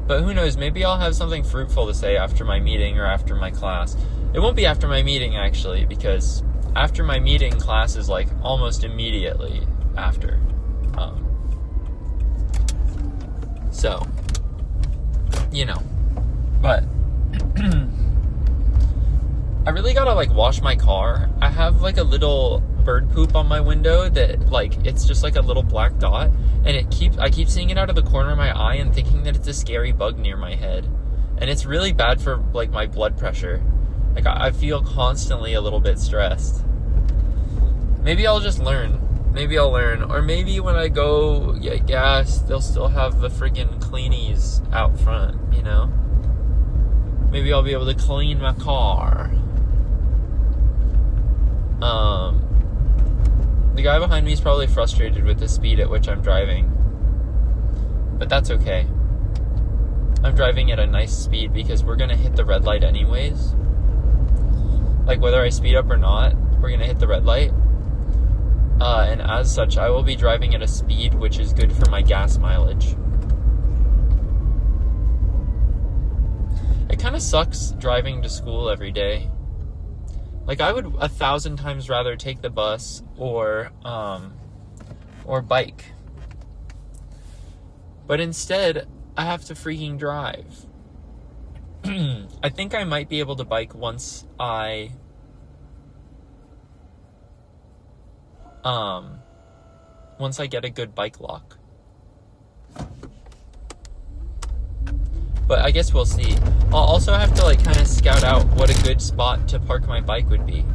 Speaker 1: But who knows? Maybe I'll have something fruitful to say after my meeting or after my class. It won't be after my meeting, actually, because after my meeting, class is like almost immediately after. So, you know, but I really gotta like wash my car. I have like a little bird poop on my window that like, it's just like a little black dot, and I keep seeing it out of the corner of my eye and thinking that it's a scary bug near my head. And it's really bad for like my blood pressure. Like, I feel constantly a little bit stressed. Maybe I'll just learn. Maybe I'll learn. Or maybe when I go get gas, they'll still have the friggin' cleanies out front, you know? Maybe I'll be able to clean my car. The guy behind me is probably frustrated with the speed at which I'm driving. But that's okay. I'm driving at a nice speed because we're gonna hit the red light anyways. Like, whether I speed up or not, we're gonna hit the red light. And as such, I will be driving at a speed which is good for my gas mileage. It kind of sucks driving to school every day. Like, I would 1,000 times rather take the bus or bike. But instead, I have to freaking drive. I think I might be able to bike once I get a good bike lock. But I guess we'll see. I'll also have to like kind of scout out what a good spot to park my bike would be.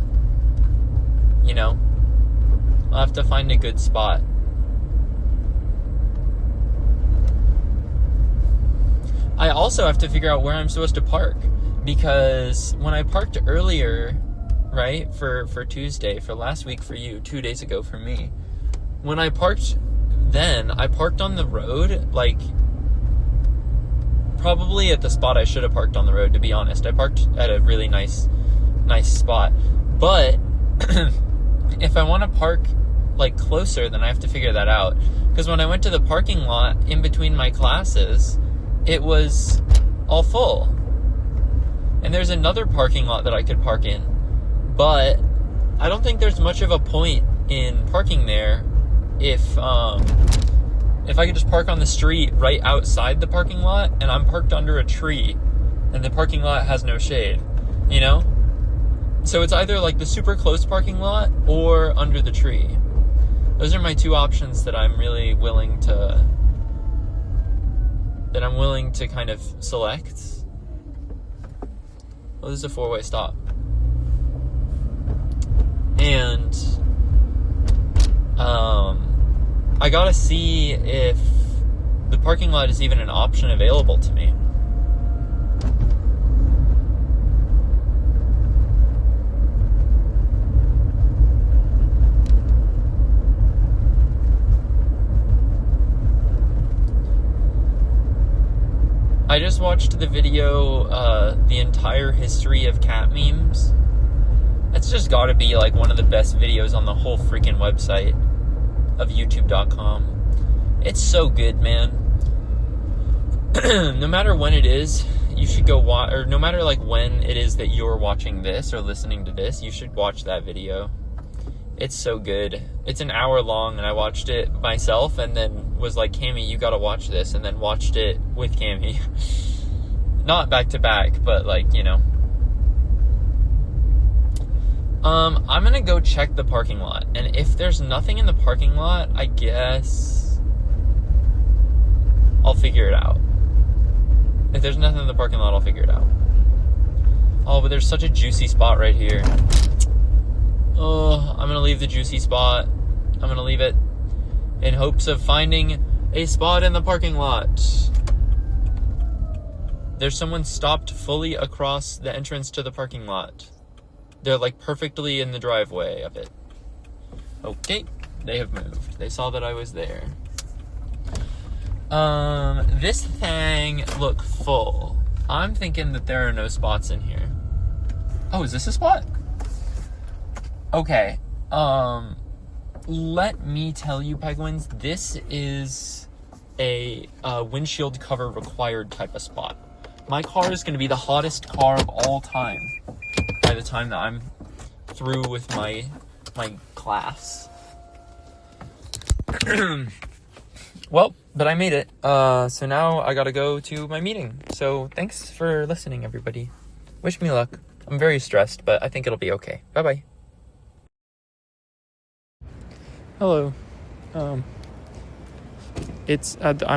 Speaker 1: You know? I'll have to find a good spot. I also have to figure out where I'm supposed to park, because when I parked earlier, right, for Tuesday, for last week for you, 2 days ago for me, when I parked then, I parked on the road, like, probably at the spot I should have parked on the road, to be honest. I parked at a really nice spot. But if I want to park, like, closer, then I have to figure that out. Because when I went to the parking lot in between my classes, it was all full. And there's another parking lot that I could park in. But I don't think there's much of a point in parking there if I could just park on the street right outside the parking lot and I'm parked under a tree and the parking lot has no shade, you know? So it's either like the super close parking lot or under the tree. Those are my two options that I'm really willing to kind of select. Well, this is a 4-way stop. And I gotta see if the parking lot is even an option available to me. I just watched the video, the entire history of cat memes, It's just gotta be like one of the best videos on the whole freaking website of youtube.com. It's so good, man. No matter when it is, you should go watch, or no matter like when it is that you're watching this or listening to this, you should watch that video. It's so good. It's an hour long, and I watched it myself and then was like, Cammy, you gotta watch this, and then watched it with Cammy. Not back to back, but like, you know. I'm gonna go check the parking lot, and if there's nothing in the parking lot, I guess I'll figure it out. If there's nothing in the parking lot, I'll figure it out. Oh, but there's such a juicy spot right here. Oh, I'm gonna leave the juicy spot. I'm gonna leave it in hopes of finding a spot in the parking lot. There's someone stopped fully across the entrance to the parking lot. They're like perfectly in the driveway of it. Okay, they have moved. They saw that I was there. This thing look full. I'm thinking that there are no spots in here. Oh, is this a spot? Okay. Let me tell you, Penguins, this is a windshield cover required type of spot. My car is going to be the hottest car of all time by the time that I'm through with my class. Well, but I made it. So now I gotta go to my meeting. So thanks for listening, everybody. Wish me luck. I'm very stressed, but I think it'll be okay. Bye-bye. Hello. I'm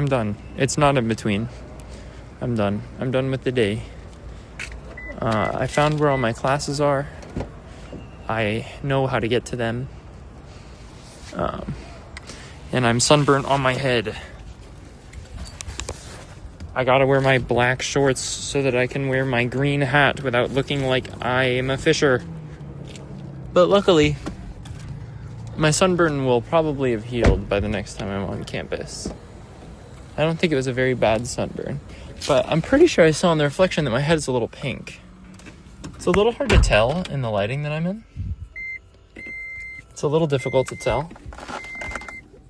Speaker 1: done. It's not in between. I'm done. I'm done with the day. I found where all my classes are. I know how to get to them. And I'm sunburnt on my head. I gotta wear my black shorts so that I can wear my green hat without looking like I am a fisher. But luckily, my sunburn will probably have healed by the next time I'm on campus. I don't think it was a very bad sunburn. But I'm pretty sure I saw in the reflection that my head is a little pink. It's a little hard to tell in the lighting that I'm in. It's a little difficult to tell.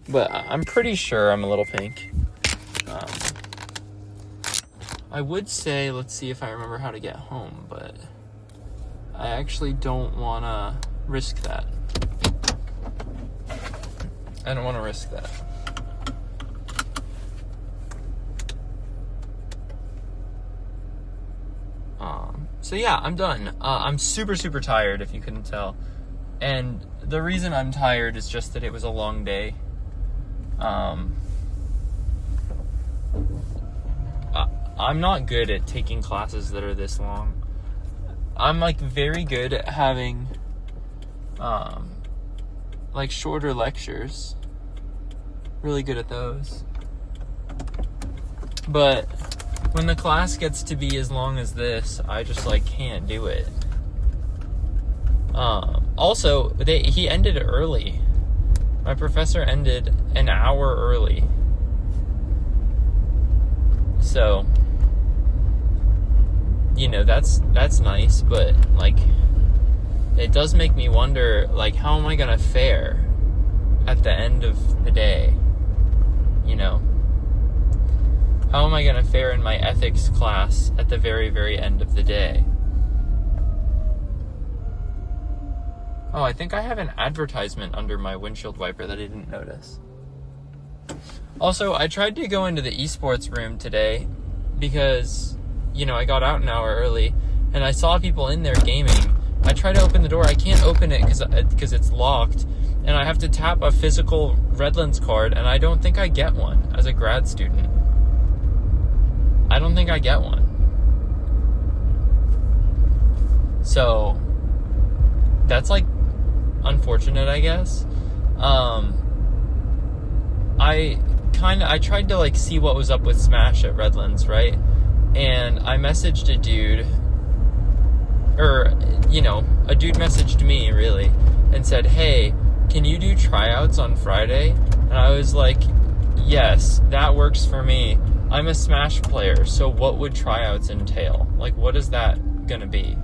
Speaker 1: But I'm pretty sure I'm a little pink. I would say, let's see if I remember how to get home, but I actually don't want to risk that. I don't want to risk that. So yeah, I'm done. I'm super, super tired, if you couldn't tell. And the reason I'm tired is just that it was a long day. I'm not good at taking classes that are this long. I'm like very good at having like shorter lectures. Really good at those. But when the class gets to be as long as this, I just like can't do it. Also, he ended early. My professor ended an hour early. So, you know, that's nice, but like it does make me wonder, like, how am I gonna fare at the end of the day? You know? How am I gonna fare in my ethics class at the very, very end of the day? Oh, I think I have an advertisement under my windshield wiper that I didn't notice. Also, I tried to go into the esports room today because, you know, I got out an hour early and I saw people in there gaming. I tried to open the door. I can't open it because it's locked, and I have to tap a physical Redlands card, and I don't think I get one as a grad student. I don't think I get one. So that's like unfortunate, I guess. I tried to like see what was up with Smash at Redlands, right? And I messaged a dude, or, you know, a dude messaged me, really, and said, hey, can you do tryouts on Friday? And I was like, yes, that works for me. I'm a Smash player, so what would tryouts entail? Like, what is that gonna be?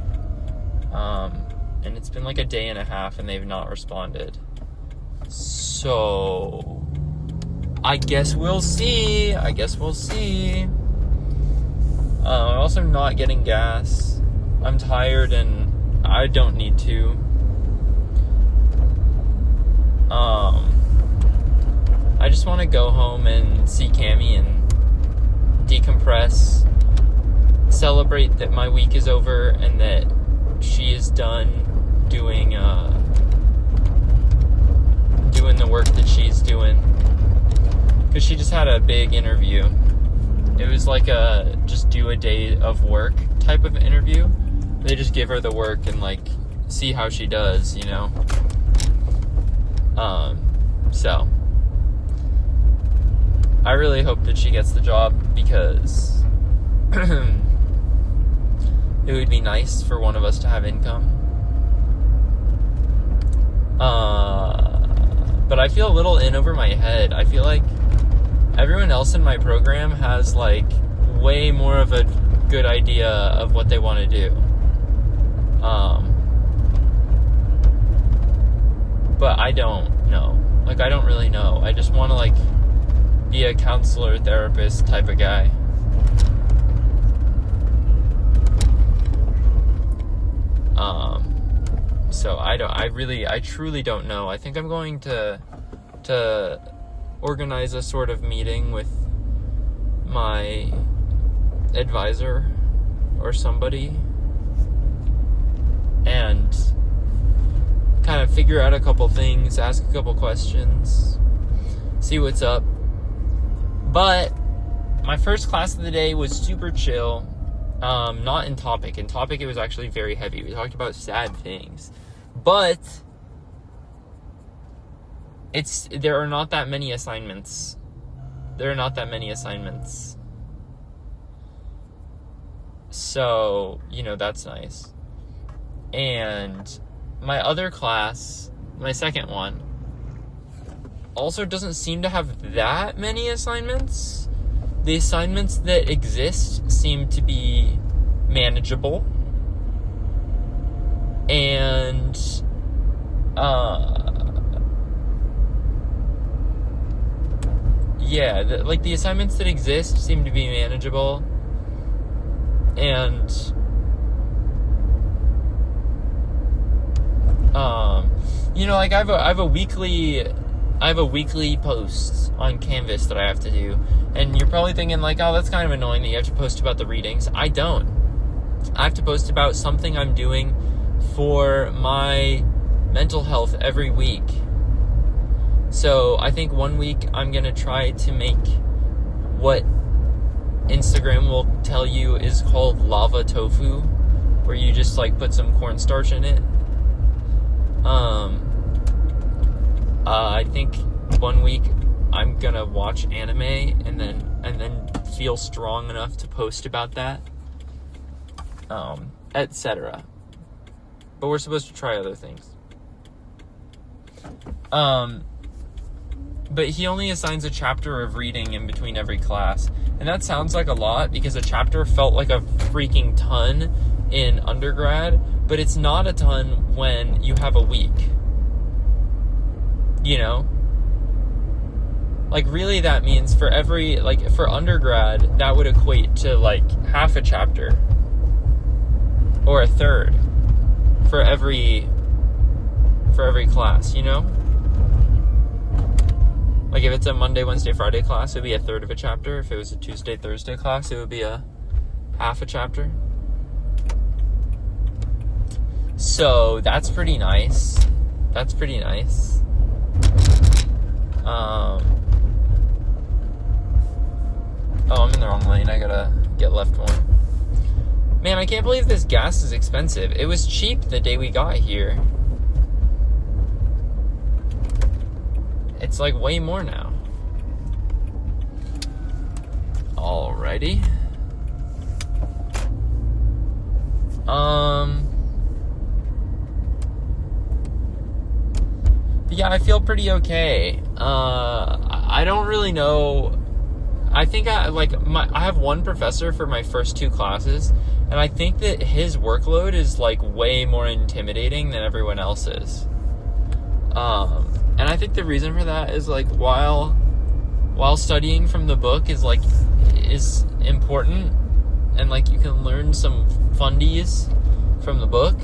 Speaker 1: and it's been like a day and a half and they've not responded. So I guess we'll see. I'm also not getting gas. I'm tired and I don't need to. I just want to go home and see Cammie and decompress, celebrate that my week is over and that she is done doing the work that she's doing. Because she just had a big interview. It was like a just do a day of work type of interview. They just give her the work and like see how she does, you know. So I really hope that she gets the job, because it would be nice for one of us to have income. But I feel a little in over my head. I feel like everyone else in my program has like way more of a good idea of what they want to do. But I don't know. Like, I don't really know. I just want to like be a counselor, therapist type of guy. So I truly don't know. I think I'm going to organize a sort of meeting with my advisor or somebody and kind of figure out a couple things, ask a couple questions, see what's up. But my first class of the day was super chill. Not in topic. In topic, it was actually very heavy. We talked about sad things. But there are not that many assignments. So, you know, that's nice. And my other class, my second one, also doesn't seem to have that many assignments. The assignments that exist seem to be manageable. And the assignments that exist seem to be manageable. And like I have a weekly post on Canvas that I have to do. And you're probably thinking like, oh, that's kind of annoying that you have to post about the readings. I don't. I have to post about something I'm doing for my mental health every week. So I think one week I'm going to try to make what Instagram will tell you is called lava tofu, where you just like put some cornstarch in it. I think one week I'm gonna watch anime and then feel strong enough to post about that, etc. But we're supposed to try other things. But he only assigns a chapter of reading in between every class. And that sounds like a lot, because a chapter felt like a freaking ton in undergrad. But it's not a ton when you have a week. You know? Like, really, that means for undergrad, that would equate to, like, half a chapter. Or a third. For every class, you know? Like, if it's a Monday, Wednesday, Friday class, it would be a third of a chapter. If it was a Tuesday, Thursday class, it would be a half a chapter. So, that's pretty nice. I'm in the wrong lane. I gotta get left one. Man, I can't believe this gas is expensive. It was cheap the day we got here. It's like way more now. Alrighty. Yeah, I feel pretty okay. I don't really know. I think I have one professor for my first 2 classes, and I think that his workload is like way more intimidating than everyone else's. And I think the reason for that is like while studying from the book is important, and like you can learn some fundies from the book,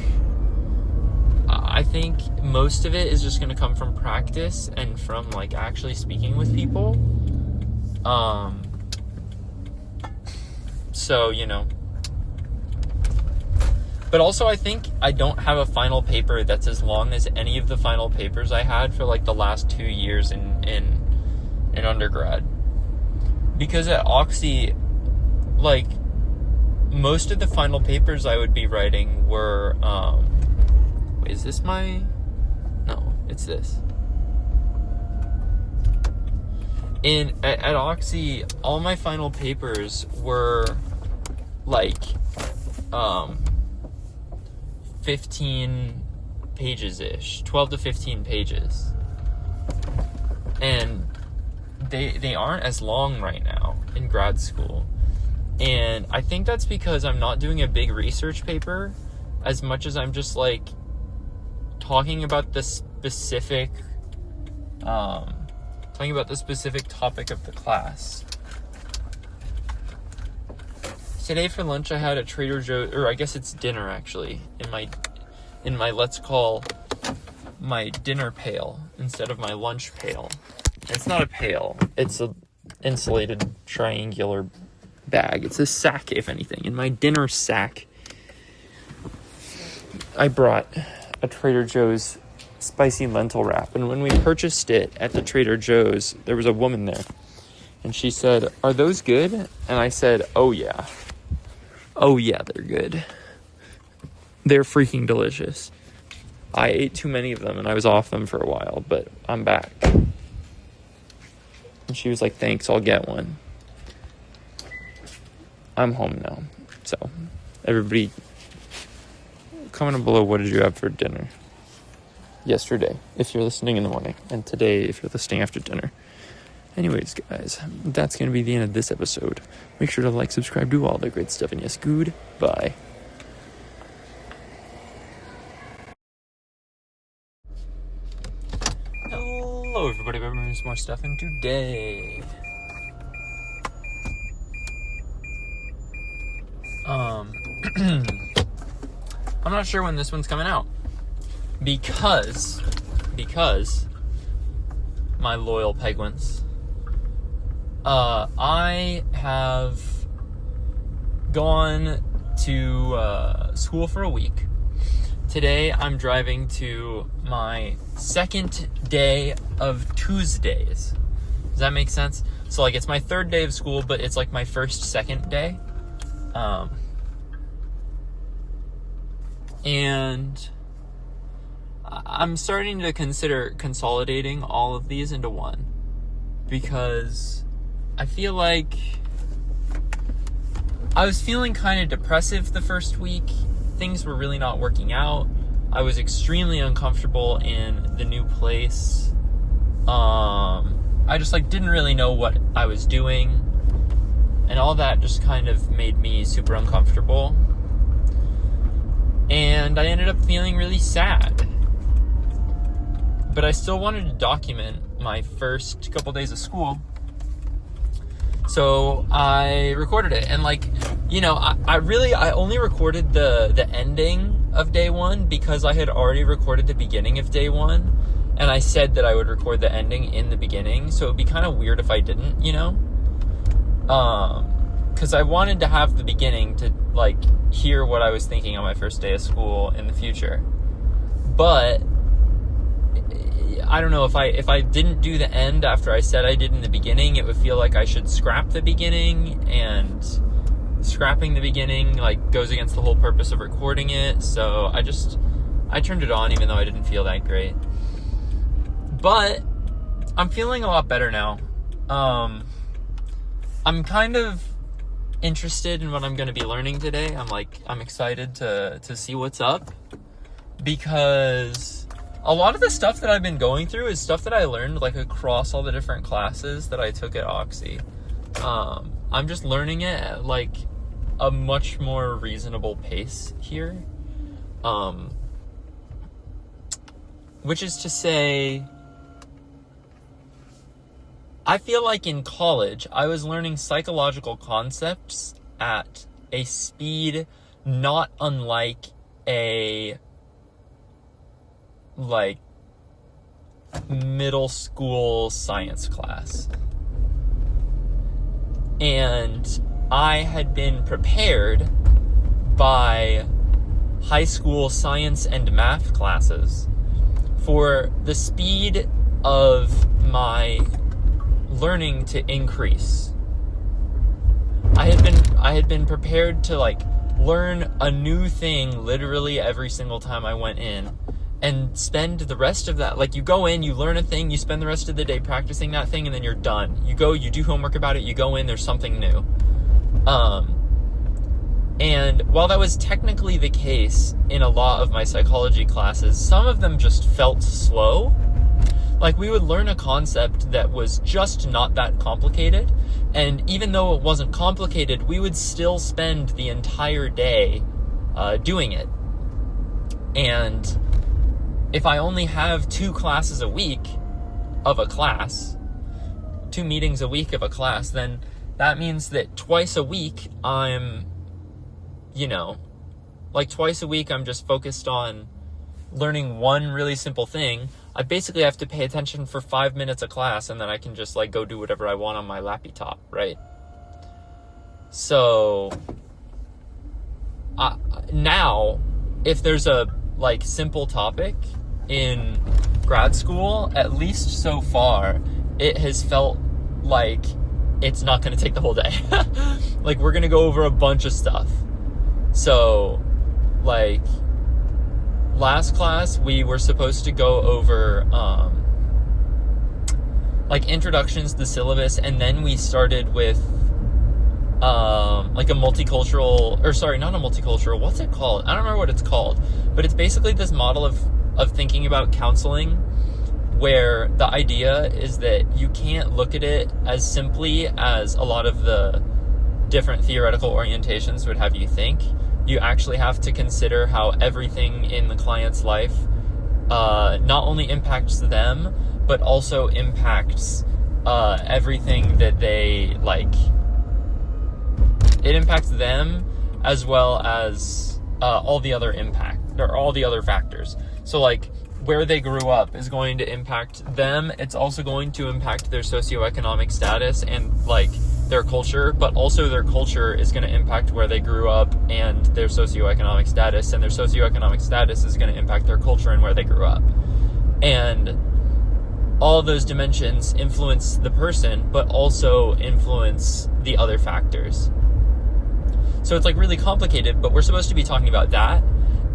Speaker 1: I think most of it is just going to come from practice and from like actually speaking with people. So, you know, but also I think I don't have a final paper that's as long as any of the final papers I had for like the last 2 years in undergrad, because at Oxy, like most of the final papers I would be writing were, wait, is this my, no, it's this. At Oxy, all my final papers were like 15 pages-ish, 12 to 15 pages. And they aren't as long right now in grad school. And I think that's because I'm not doing a big research paper as much as I'm just like talking about the specific topic of the class. Today for lunch I had a Trader Joe's, or I guess it's dinner actually, in my let's call my dinner pail instead of my lunch pail. It's not a pail, it's a insulated triangular bag. It's a sack, if anything. In my dinner sack, I brought a Trader Joe's spicy lentil wrap, and when we purchased it at the Trader Joe's, there was a woman there, and she said, "Are those good?" And I said, "Oh yeah, they're good. They're freaking delicious. I ate too many of them and I was off them for a while, but I'm back." And she was like, "Thanks, I'll get one." I'm home now. So everybody comment below, what did you have for dinner yesterday if you're listening in the morning, and today if you're listening after dinner. Anyways, guys, that's going to be the end of this episode. Make sure to like, subscribe, do all the great stuff, and yes, goodbye. Hello, everybody. There's more stuff, and today, I'm not sure when this one's coming out because my loyal Penguins. I have gone to school for a week. Today I'm driving to my second day of Tuesdays. Does that make sense? So like it's my third day of school, but it's like my second day. And I'm starting to consider consolidating all of these into one, because I feel like I was feeling kind of depressive the first week. Things were really not working out. I was extremely uncomfortable in the new place. I just like didn't really know what I was doing, and all that just kind of made me super uncomfortable. And I ended up feeling really sad. But I still wanted to document my first couple days of school. So I recorded it. And like, you know, I only recorded the ending of day one because I had already recorded the beginning of day one. And I said that I would record the ending in the beginning. So it'd be kind of weird if I didn't, you know? Because I wanted to have the beginning to like hear what I was thinking on my first day of school in the future. But I don't know, if I didn't do the end after I said I did in the beginning, it would feel like I should scrap the beginning, and scrapping the beginning like goes against the whole purpose of recording it. So I turned it on even though I didn't feel that great. But I'm feeling a lot better now. I'm kind of interested in what I'm going to be learning today. I'm excited to see what's up, because a lot of the stuff that I've been going through is stuff that I learned like across all the different classes that I took at Oxy. I'm just learning it at, like, a much more reasonable pace here. Which is to say, I feel like in college, I was learning psychological concepts at a speed not unlike a, like, middle school science class. And I had been prepared by high school science and math classes for the speed of my learning to increase. I had been prepared to, like, learn a new thing literally every single time I went in, and spend the rest of that, like, you go in, you learn a thing, you spend the rest of the day practicing that thing, and then you're done. You go, you do homework about it, you go in, there's something new. And while that was technically the case in a lot of my psychology classes, some of them just felt slow. Like, we would learn a concept that was just not that complicated, and even though it wasn't complicated, we would still spend the entire day doing it. And if I only have 2 classes a week of a class, 2 meetings a week of a class, then that means that twice a week I'm, twice a week I'm just focused on learning one really simple thing. I basically have to pay attention for 5 minutes a class, and then I can just, like, go do whatever I want on my lappy top, right? So, now, if there's a, like, simple topic in grad school, at least so far, it has felt like it's not going to take the whole day. Like, we're going to go over a bunch of stuff. So, like, last class, we were supposed to go over, like, introductions to the syllabus, and then we started with, like, a multicultural, or sorry, not a multicultural, what's it called? I don't remember what it's called, but it's basically this model of thinking about counseling, where the idea is that you can't look at it as simply as a lot of the different theoretical orientations would have you think. You actually have to consider how everything in the client's life not only impacts them, but also impacts everything that they, like, it impacts them as well as all the other factors. So, like, where they grew up is going to impact them. It's also going to impact their socioeconomic status and, like, their culture, but also their culture is going to impact where they grew up and their socioeconomic status, and their socioeconomic status is going to impact their culture and where they grew up. And all of those dimensions influence the person, but also influence the other factors. So it's, like, really complicated, but we're supposed to be talking about that.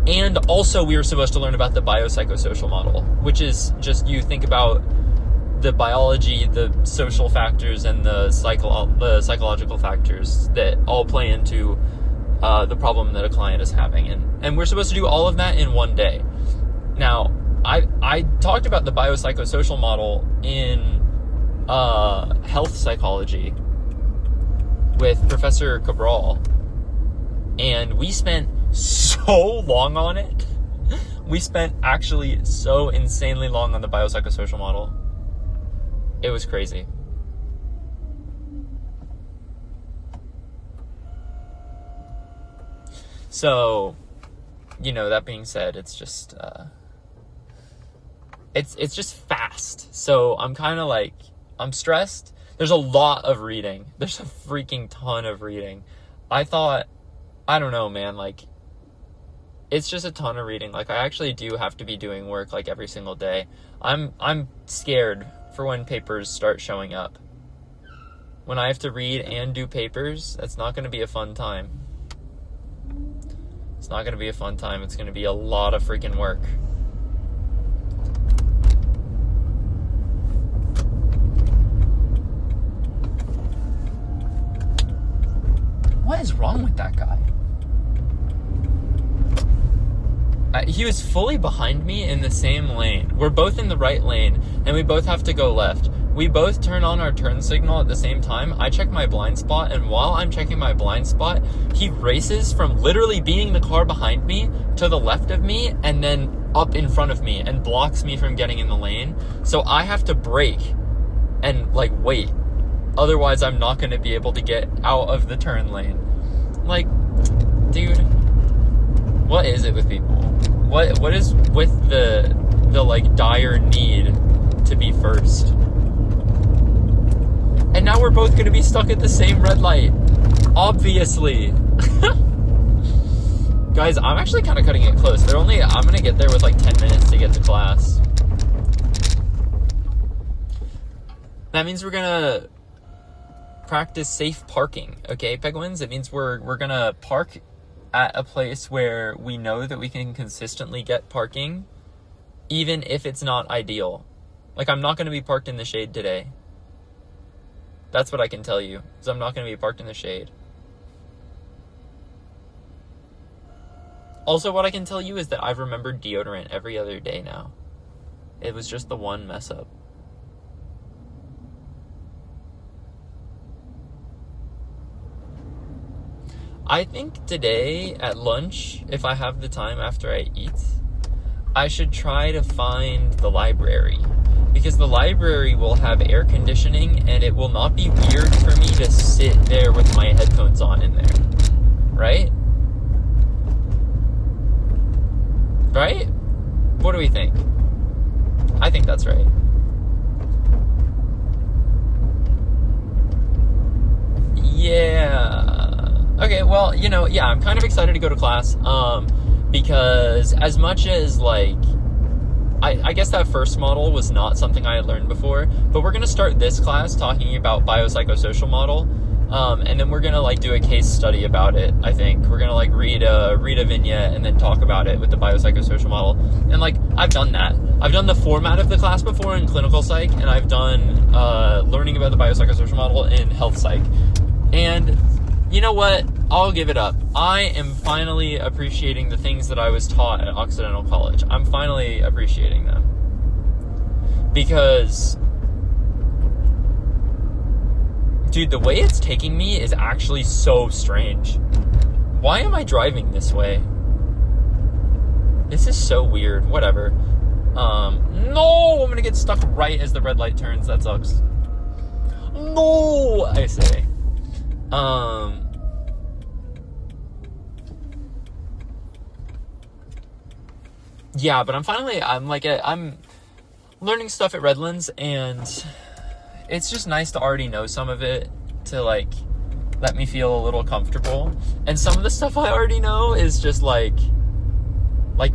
Speaker 1: And also we were supposed to learn about the biopsychosocial model, which is just, you think about the biology, the social factors, and the psychological factors that all play into the problem that a client is having. And we're supposed to do all of that in one day. Now, I talked about the biopsychosocial model in health psychology with Professor Cabral, and we spent so long on it. We spent actually so insanely long on the biopsychosocial model. It was crazy. So, that being said, it's just it's just fast. So I'm kind of like, I'm stressed. There's a lot of reading. There's a freaking ton of reading. I don't know, man, like, it's just a ton of reading. Like, I actually do have to be doing work, like, every single day. I'm scared for when papers start showing up. When I have to read and do papers, that's not going to be a fun time. It's not going to be a fun time. It's going to be a lot of freaking work. What is wrong with that guy? He was fully behind me in the same lane. We're both in the right lane, and we both have to go left. we both turn on our turn signal at the same time. I check my blind spot, and while I'm checking my blind spot, he races from literally being the car behind me to the left of me and then up in front of me and blocks me from getting in the lane. So I have to brake and like wait. Otherwise, I'm not going to be able to get out of the turn lane. Like, dude, what is it with people? What is with the like dire need to be first? And now we're both going to be stuck at the same red light. Obviously. Guys, I'm actually kind of cutting it close. I'm going to get there with like 10 minutes to get to class. That means we're going to practice safe parking, okay, Penguins? It means we're going to park at a place where we know that we can consistently get parking, even if it's not ideal. Like, I'm not going to be parked in the shade today. That's what I can tell you, is I'm not going to be parked in the shade. Also, what I can tell you is that I've remembered deodorant every other day now. It was just the one mess up. I think today at lunch, if I have the time after I eat, I should try to find the library. Because the library will have air conditioning and it will not be weird for me to sit there with my headphones on in there. Right? Right? What do we think? I think that's right. Yeah. Okay, well, yeah, I'm kind of excited to go to class, because as much as, like, I guess that first model was not something I had learned before, but we're going to start this class talking about biopsychosocial model, and then we're going to, like, do a case study about it, I think. We're going to, like, read a vignette and then talk about it with the biopsychosocial model, and, like, I've done that. I've done the format of the class before in clinical psych, and I've done learning about the biopsychosocial model in health psych, and you know what? I'll give it up. I am finally appreciating the things that I was taught at Occidental College. I'm finally appreciating them. Because, dude, the way it's taking me is actually so strange. Why am I driving this way? This is so weird. Whatever. No! I'm gonna get stuck right as the red light turns. That sucks. No! I say. Yeah, but I'm learning stuff at Redlands, and it's just nice to already know some of it to, like, let me feel a little comfortable. And some of the stuff I already know is just, like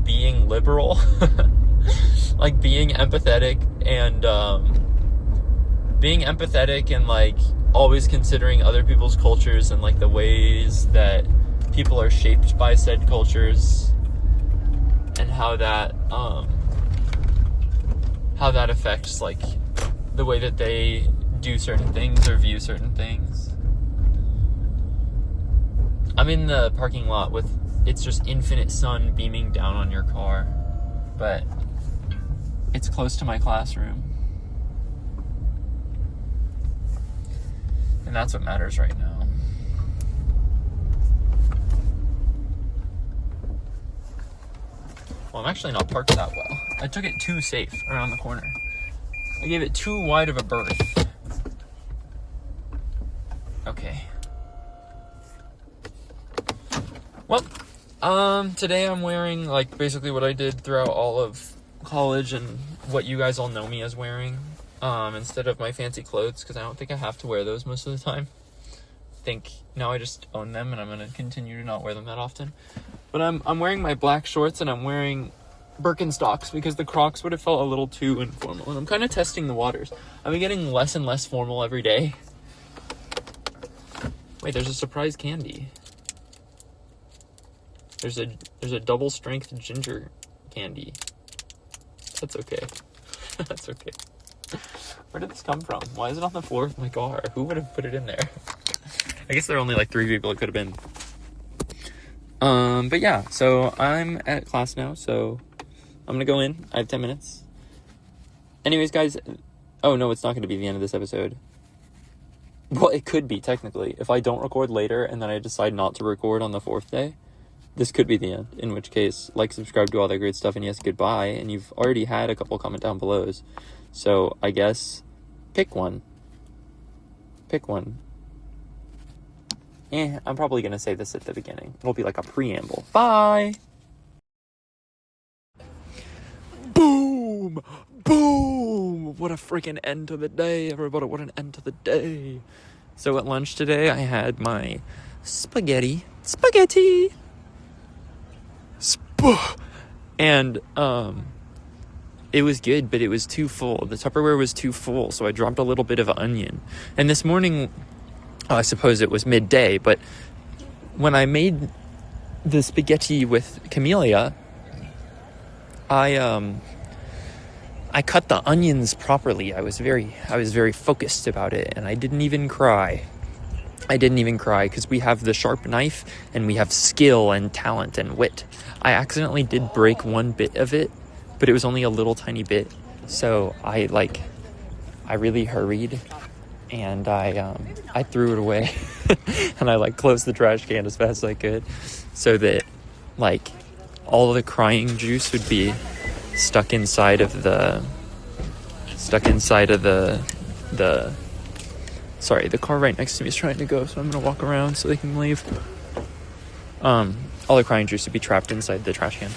Speaker 1: being liberal, like, being empathetic, and, like, always considering other people's cultures and, like, the ways that people are shaped by said cultures, and how that affects, like, the way that they do certain things or view certain things. I'm in the parking lot with, it's just infinite sun beaming down on your car, but it's close to my classroom. And that's what matters right now. Well, I'm actually not parked that well. I took it too safe around the corner. I gave it too wide of a berth. Okay. Well, today I'm wearing, like, basically what I did throughout all of college and what you guys all know me as wearing. Instead of my fancy clothes, because I don't think I have to wear those most of the time. I think now I just own them, and I'm going to continue to not wear them that often. But I'm wearing my black shorts, and I'm wearing Birkenstocks, because the Crocs would have felt a little too informal, and I'm kind of testing the waters. I've been getting less and less formal every day. Wait, there's a surprise candy. There's a double strength ginger candy. That's okay. That's okay. Where did this come from? Why is it on the floor of my car? Who would have put it in there? I guess there are only like 3 people it could have been. But yeah, so I'm at class now, so I'm gonna go in. I have 10 minutes. Anyways, guys, Oh, no, it's not going to be the end of this episode. Well, it could be, technically. If I don't record later and then I decide not to record on the 4th day, this could be the end. In which case, like, subscribe, do all that great stuff, and yes, goodbye. And you've already had a couple comment down below. So, I guess, pick one. Pick one. I'm probably going to say this at the beginning. It'll be like a preamble. Bye! Boom! Boom! What a freaking end to the day, everybody. What an end to the day. So at lunch today, I had my spaghetti. And, it was good, but it was too full. The Tupperware was too full, so I dropped a little bit of onion. And this morning, I suppose it was midday, but when I made the spaghetti with Camellia, I cut the onions properly. I was very focused about it, and I didn't even cry. Because we have the sharp knife, and we have skill and talent and wit. I accidentally did break one bit of it, but it was only a little tiny bit. So I really hurried, and I threw it away, and I closed the trash can as fast as I could, so that all of the crying juice would be stuck inside of the sorry, the car right next to me is trying to go, so I'm gonna walk around so they can leave. All the crying juice would be trapped inside the trash can.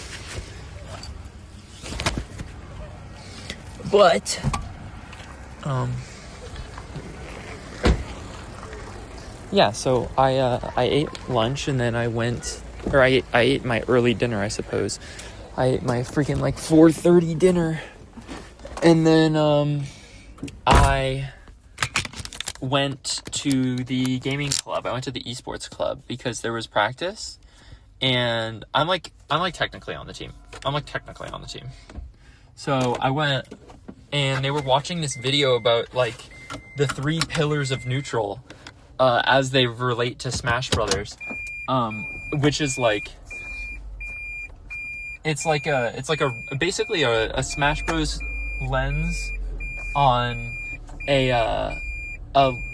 Speaker 1: But yeah, so I ate lunch, and then I ate my early dinner, I suppose. I ate my freaking 4:30 dinner, and then I went to the gaming club. I went to the esports club because there was practice, and I'm technically on the team. So I went, and they were watching this video about the 3 pillars of neutral as they relate to Smash Brothers, which is basically a Smash Bros lens on a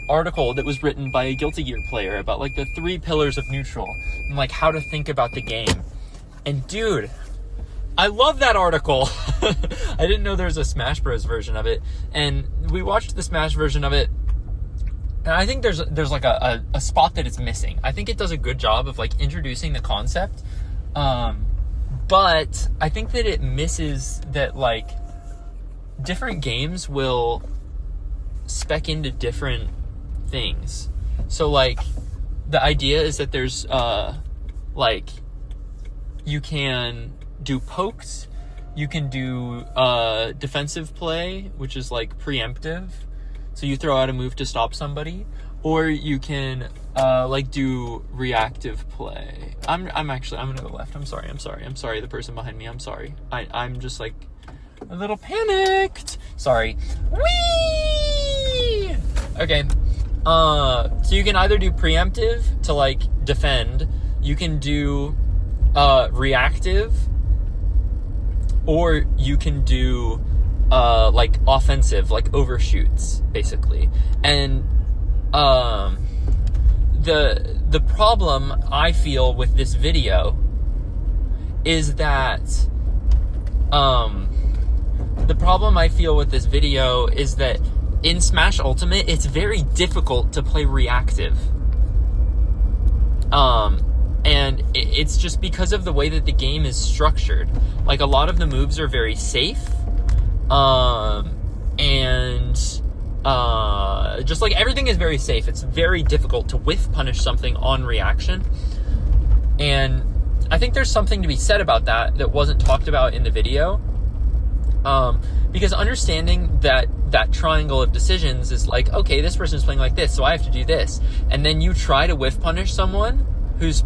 Speaker 1: article that was written by a Guilty Gear player about the 3 pillars of neutral and how to think about the game. And dude, I love that article. I didn't know there was a Smash Bros version of it, and we watched the Smash version of it, and I think there's a spot that it's missing. I think it does a good job of introducing the concept, but I think that it misses that different games will spec into different things. So the idea is that there's you can do pokes, you can do defensive play, which is preemptive, so you throw out a move to stop somebody, or you can do reactive play. I'm gonna go left. I'm sorry the person behind me, I'm sorry. I'm just a little panicked. Sorry. Whee! Okay. So you can either do preemptive to defend, you can do reactive, or you can do offensive, overshoots, basically. And the problem I feel with this video is that in Smash Ultimate, it's very difficult to play reactive. And it's just because of the way that the game is structured. A lot of the moves are very safe. And just everything is very safe. It's very difficult to whiff punish something on reaction. And I think there's something to be said about that wasn't talked about in the video. Because understanding that triangle of decisions is okay, this person's playing like this, so I have to do this. And then you try to whiff punish someone who's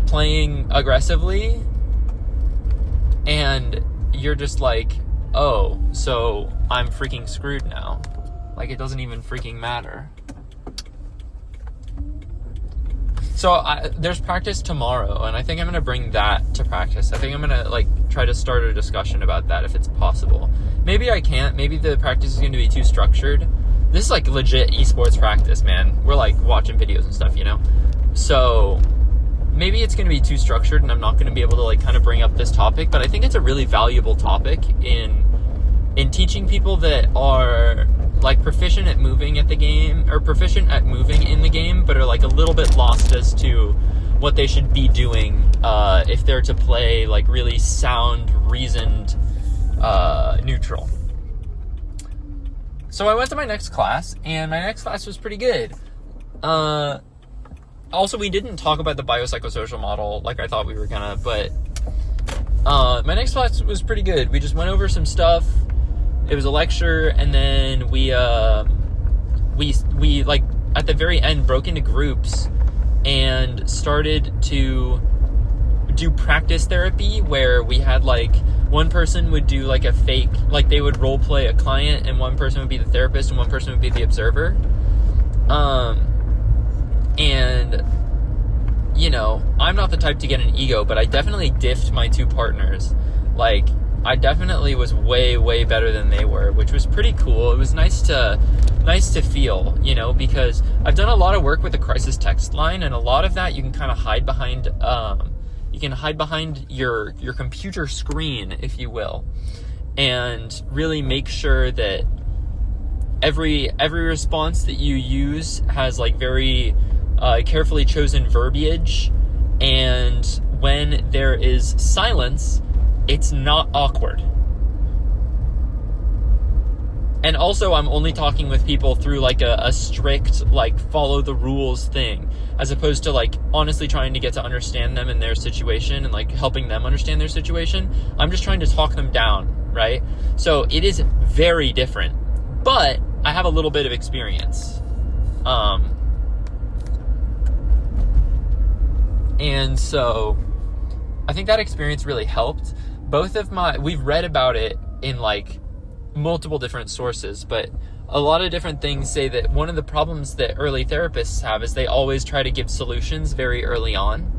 Speaker 1: playing aggressively, and you're just oh, so I'm freaking screwed now. It doesn't even freaking matter. So there's practice tomorrow, and I think I'm going to bring that to practice. I think I'm going to like try to start a discussion about that if it's possible. Maybe I can't. Maybe the practice is going to be too structured. This is like legit esports practice, man. We're like watching videos and stuff, you know? So maybe it's going to be too structured and I'm not going to be able to like kind of bring up this topic, but I think it's a really valuable topic in teaching people that are like proficient at moving at the game, or proficient at moving in the game, but are like a little bit lost as to what they should be doing if they're to play like really sound, reasoned, neutral. So I went to my next class, and my next class was pretty good. Also, we didn't talk about the biopsychosocial model like I thought we were gonna, but my next class was pretty good. We just went over some stuff. It was a lecture, and then we like at the very end broke into groups and started to do practice therapy, where we had like one person would do like a fake, like they would role play a client, and one person would be the therapist and one person would be the observer. And you know, I'm not the type to get an ego, but I definitely diffed my two partners. Like, I definitely was way, way better than they were, which was pretty cool. It was nice to feel, you know, because I've done a lot of work with the crisis text line, and a lot of that you can kind of hide behind, your computer screen, if you will, and really make sure that every response that you use has like very carefully chosen verbiage, and when there is silence, it's not awkward. And also, I'm only talking with people through like a strict, like, follow the rules thing, as opposed to like honestly trying to get to understand them and their situation and like helping them understand their situation. I'm just trying to talk them down, right? So it is very different, but I have a little bit of experience. And so I think that experience really helped. We've read about it in like multiple different sources, but a lot of different things say that one of the problems that early therapists have is they always try to give solutions very early on.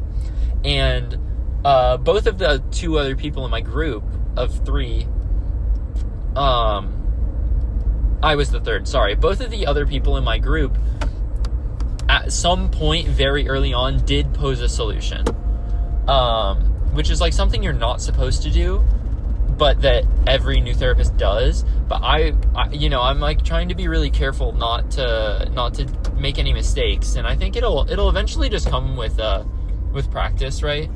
Speaker 1: And both of the two other people in my group of three, I was the third, sorry. Both of the other people in my group at some point very early on did pose a solution, which is like something you're not supposed to do, but that every new therapist does. But I you know, I'm like trying to be really careful not to make any mistakes, and I think it'll eventually just come with practice, right?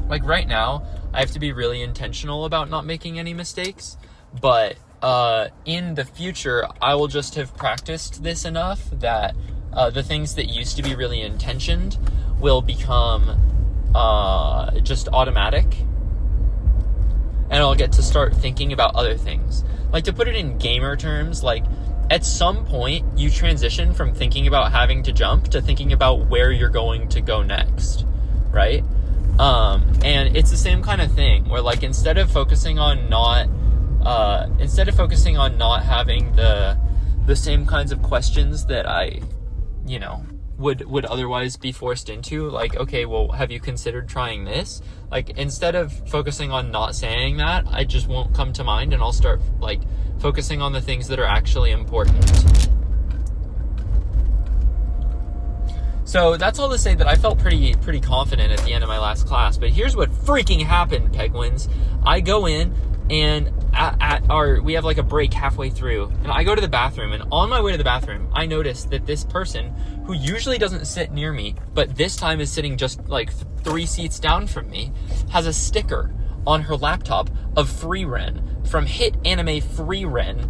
Speaker 1: Like right now, I have to be really intentional about not making any mistakes, but in the future, I will just have practiced this enough that the things that used to be really intentioned will become just automatic, and I'll get to start thinking about other things. Like, to put it in gamer terms, like at some point you transition from thinking about having to jump to thinking about where you're going to go next, right? And it's the same kind of thing where, like, instead of focusing on not having the same kinds of questions that I, you know, would otherwise be forced into, like, okay, well, have you considered trying this? Like, instead of focusing on not saying that, I just won't come to mind, and I'll start like focusing on the things that are actually important. So that's all to say that I felt pretty confident at the end of my last class. But here's what freaking happened, Penguins. I go in, and we have like a break halfway through, and I go to the bathroom, and on my way to the bathroom, I notice that this person, who usually doesn't sit near me, but this time is sitting just like 3 seats down from me, has a sticker on her laptop of Free Ren, from hit anime Free Ren,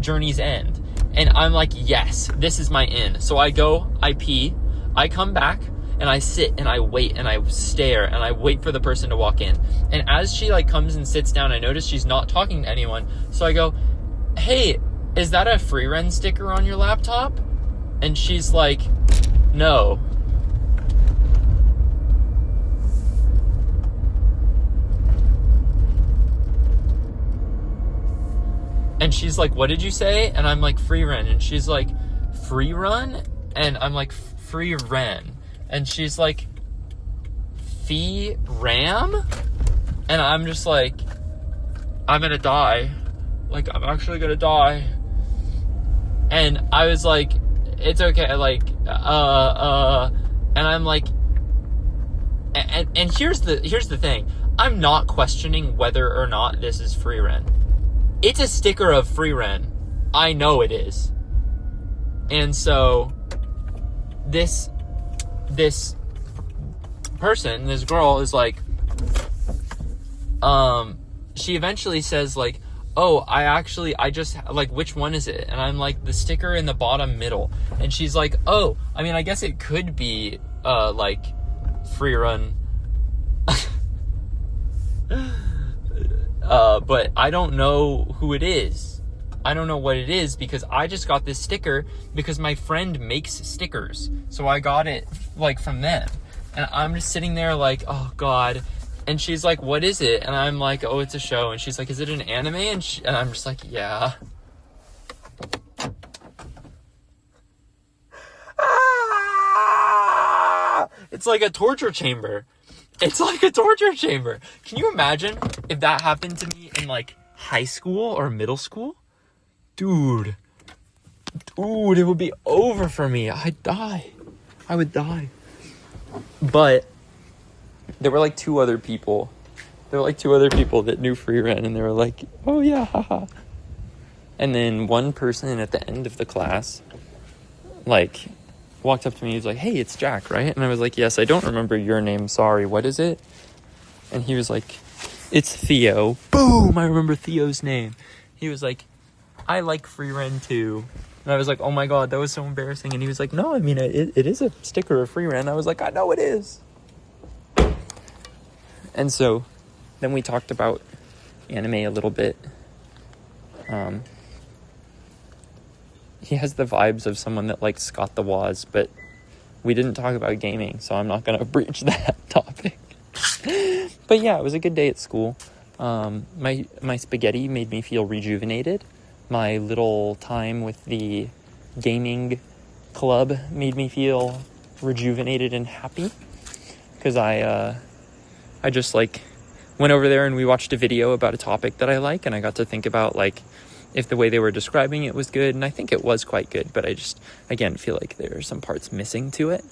Speaker 1: Journey's End. And I'm like, yes, this is my in. So I go, I pee, I come back, and I sit, and I wait, and I stare, and I wait for the person to walk in. And as she like comes and sits down, I notice she's not talking to anyone. So I go, hey, is that a Free Ren sticker on your laptop? And she's like, no. And she's like, what did you say? And I'm like, Free Ren. And she's like, Free Run? And I'm like, Free Ren. And she's like, Fee Ram? And I'm just like, I'm gonna die. Like, I'm actually gonna die. And I was like, it's okay, like, and I'm like, and here's the thing. I'm not questioning whether or not this is free ren. It's a sticker of free ren. I know it is. And so, this person, this girl, is like, she eventually says, like, oh, I just, like, which one is it? And I'm like, the sticker in the bottom middle. And she's like, oh, I mean, I guess it could be, like, free run. But I don't know who it is. I don't know what it is, because I just got this sticker because my friend makes stickers. So I got it, like, from them. And I'm just sitting there like, oh, God. And she's like, what is it? And I'm like, oh, it's a show. And she's like, is it an anime? And I'm just like, yeah. It's like a torture chamber. It's like a torture chamber. Can you imagine if that happened to me in, like, high school or middle school? Dude, it would be over for me. I'd die. I would die. But there were like two other people that knew free ren, and they were like, oh yeah, haha. And then one person at the end of the class, like, walked up to me. He was like, hey, it's Jack, right? And I was like, yes, I don't remember your name. Sorry, what is it? And he was like, it's Theo. Boom, I remember Theo's name. He was like, I like free ren too. And I was like, oh my God, that was so embarrassing. And he was like, no, I mean, it is a sticker of free ren. I was like, I know it is. And so then we talked about anime a little bit. He has the vibes of someone that likes Scott the Woz, but we didn't talk about gaming, so I'm not going to breach that topic. But yeah, it was a good day at school. My spaghetti made me feel rejuvenated. My little time with the gaming club made me feel rejuvenated and happy. Because I just, like, went over there and we watched a video about a topic that I like, and I got to think about, like, if the way they were describing it was good, and I think it was quite good, but I just, again, feel like there are some parts missing to it.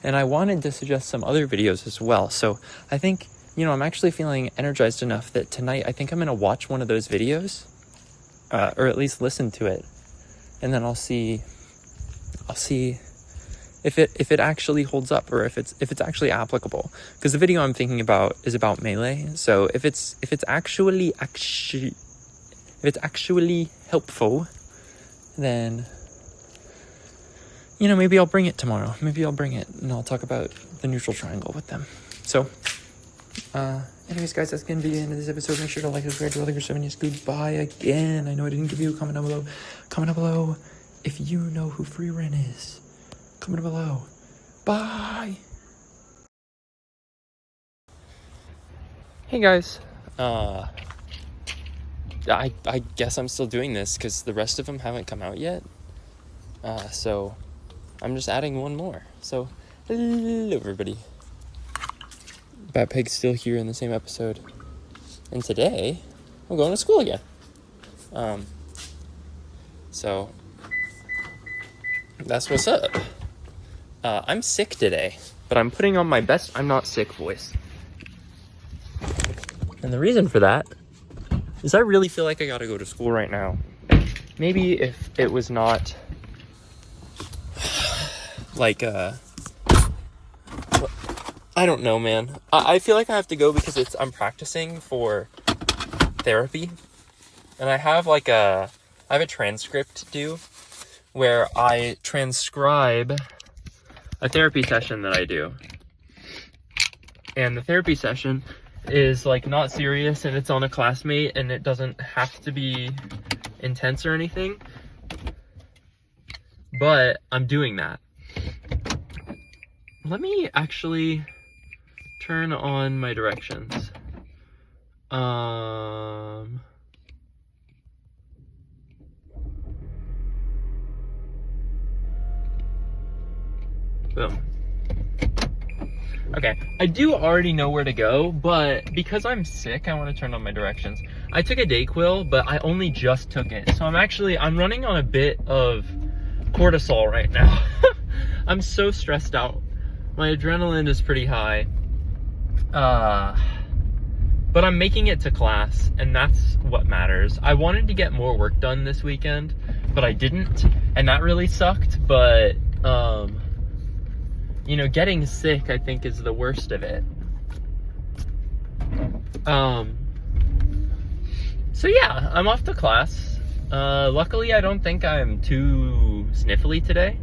Speaker 1: And I wanted to suggest some other videos as well. So I think, I'm actually feeling energized enough that tonight I think I'm going to watch one of those videos, or at least listen to it. And then I'll see if it actually holds up, or if it's actually applicable. Because the video I'm thinking about is about Melee. So if it's actually helpful, then maybe I'll bring it tomorrow. Maybe I'll bring it and I'll talk about the neutral triangle with them. So anyways, guys, that's gonna be the end of this episode. Make sure to like, subscribe, to your 7 years. Goodbye again. I know I didn't give you a comment down below. Comment down below if you know who free ren is. Comment down below. Bye. Hey guys, I guess I'm still doing this because the rest of them haven't come out yet. So I'm just adding one more. So hello everybody. Peg's still here in the same episode. And today I'm going to school again. So that's what's up. I'm sick today, but I'm putting on my best I'm not sick voice. And the reason for that is I really feel like I gotta go to school right now. Maybe if it was not like, I don't know, man. I feel like I have to go because I'm practicing for therapy. And I have a transcript due where I transcribe a therapy session that I do. And the therapy session is not serious, and it's on a classmate, and it doesn't have to be intense or anything, but I'm doing that. Let me actually turn on my directions. Boom. Okay, I do already know where to go, but because I'm sick, I want to turn on my directions. I took a Dayquil, but I only just took it. So I'm running on a bit of cortisol right now. I'm so stressed out. My adrenaline is pretty high. But I'm making it to class, and that's what matters. I wanted to get more work done this weekend, but I didn't, and that really sucked. But, you know, getting sick, I think, is the worst of it. So yeah, I'm off to class. Luckily, I don't think I'm too sniffly today.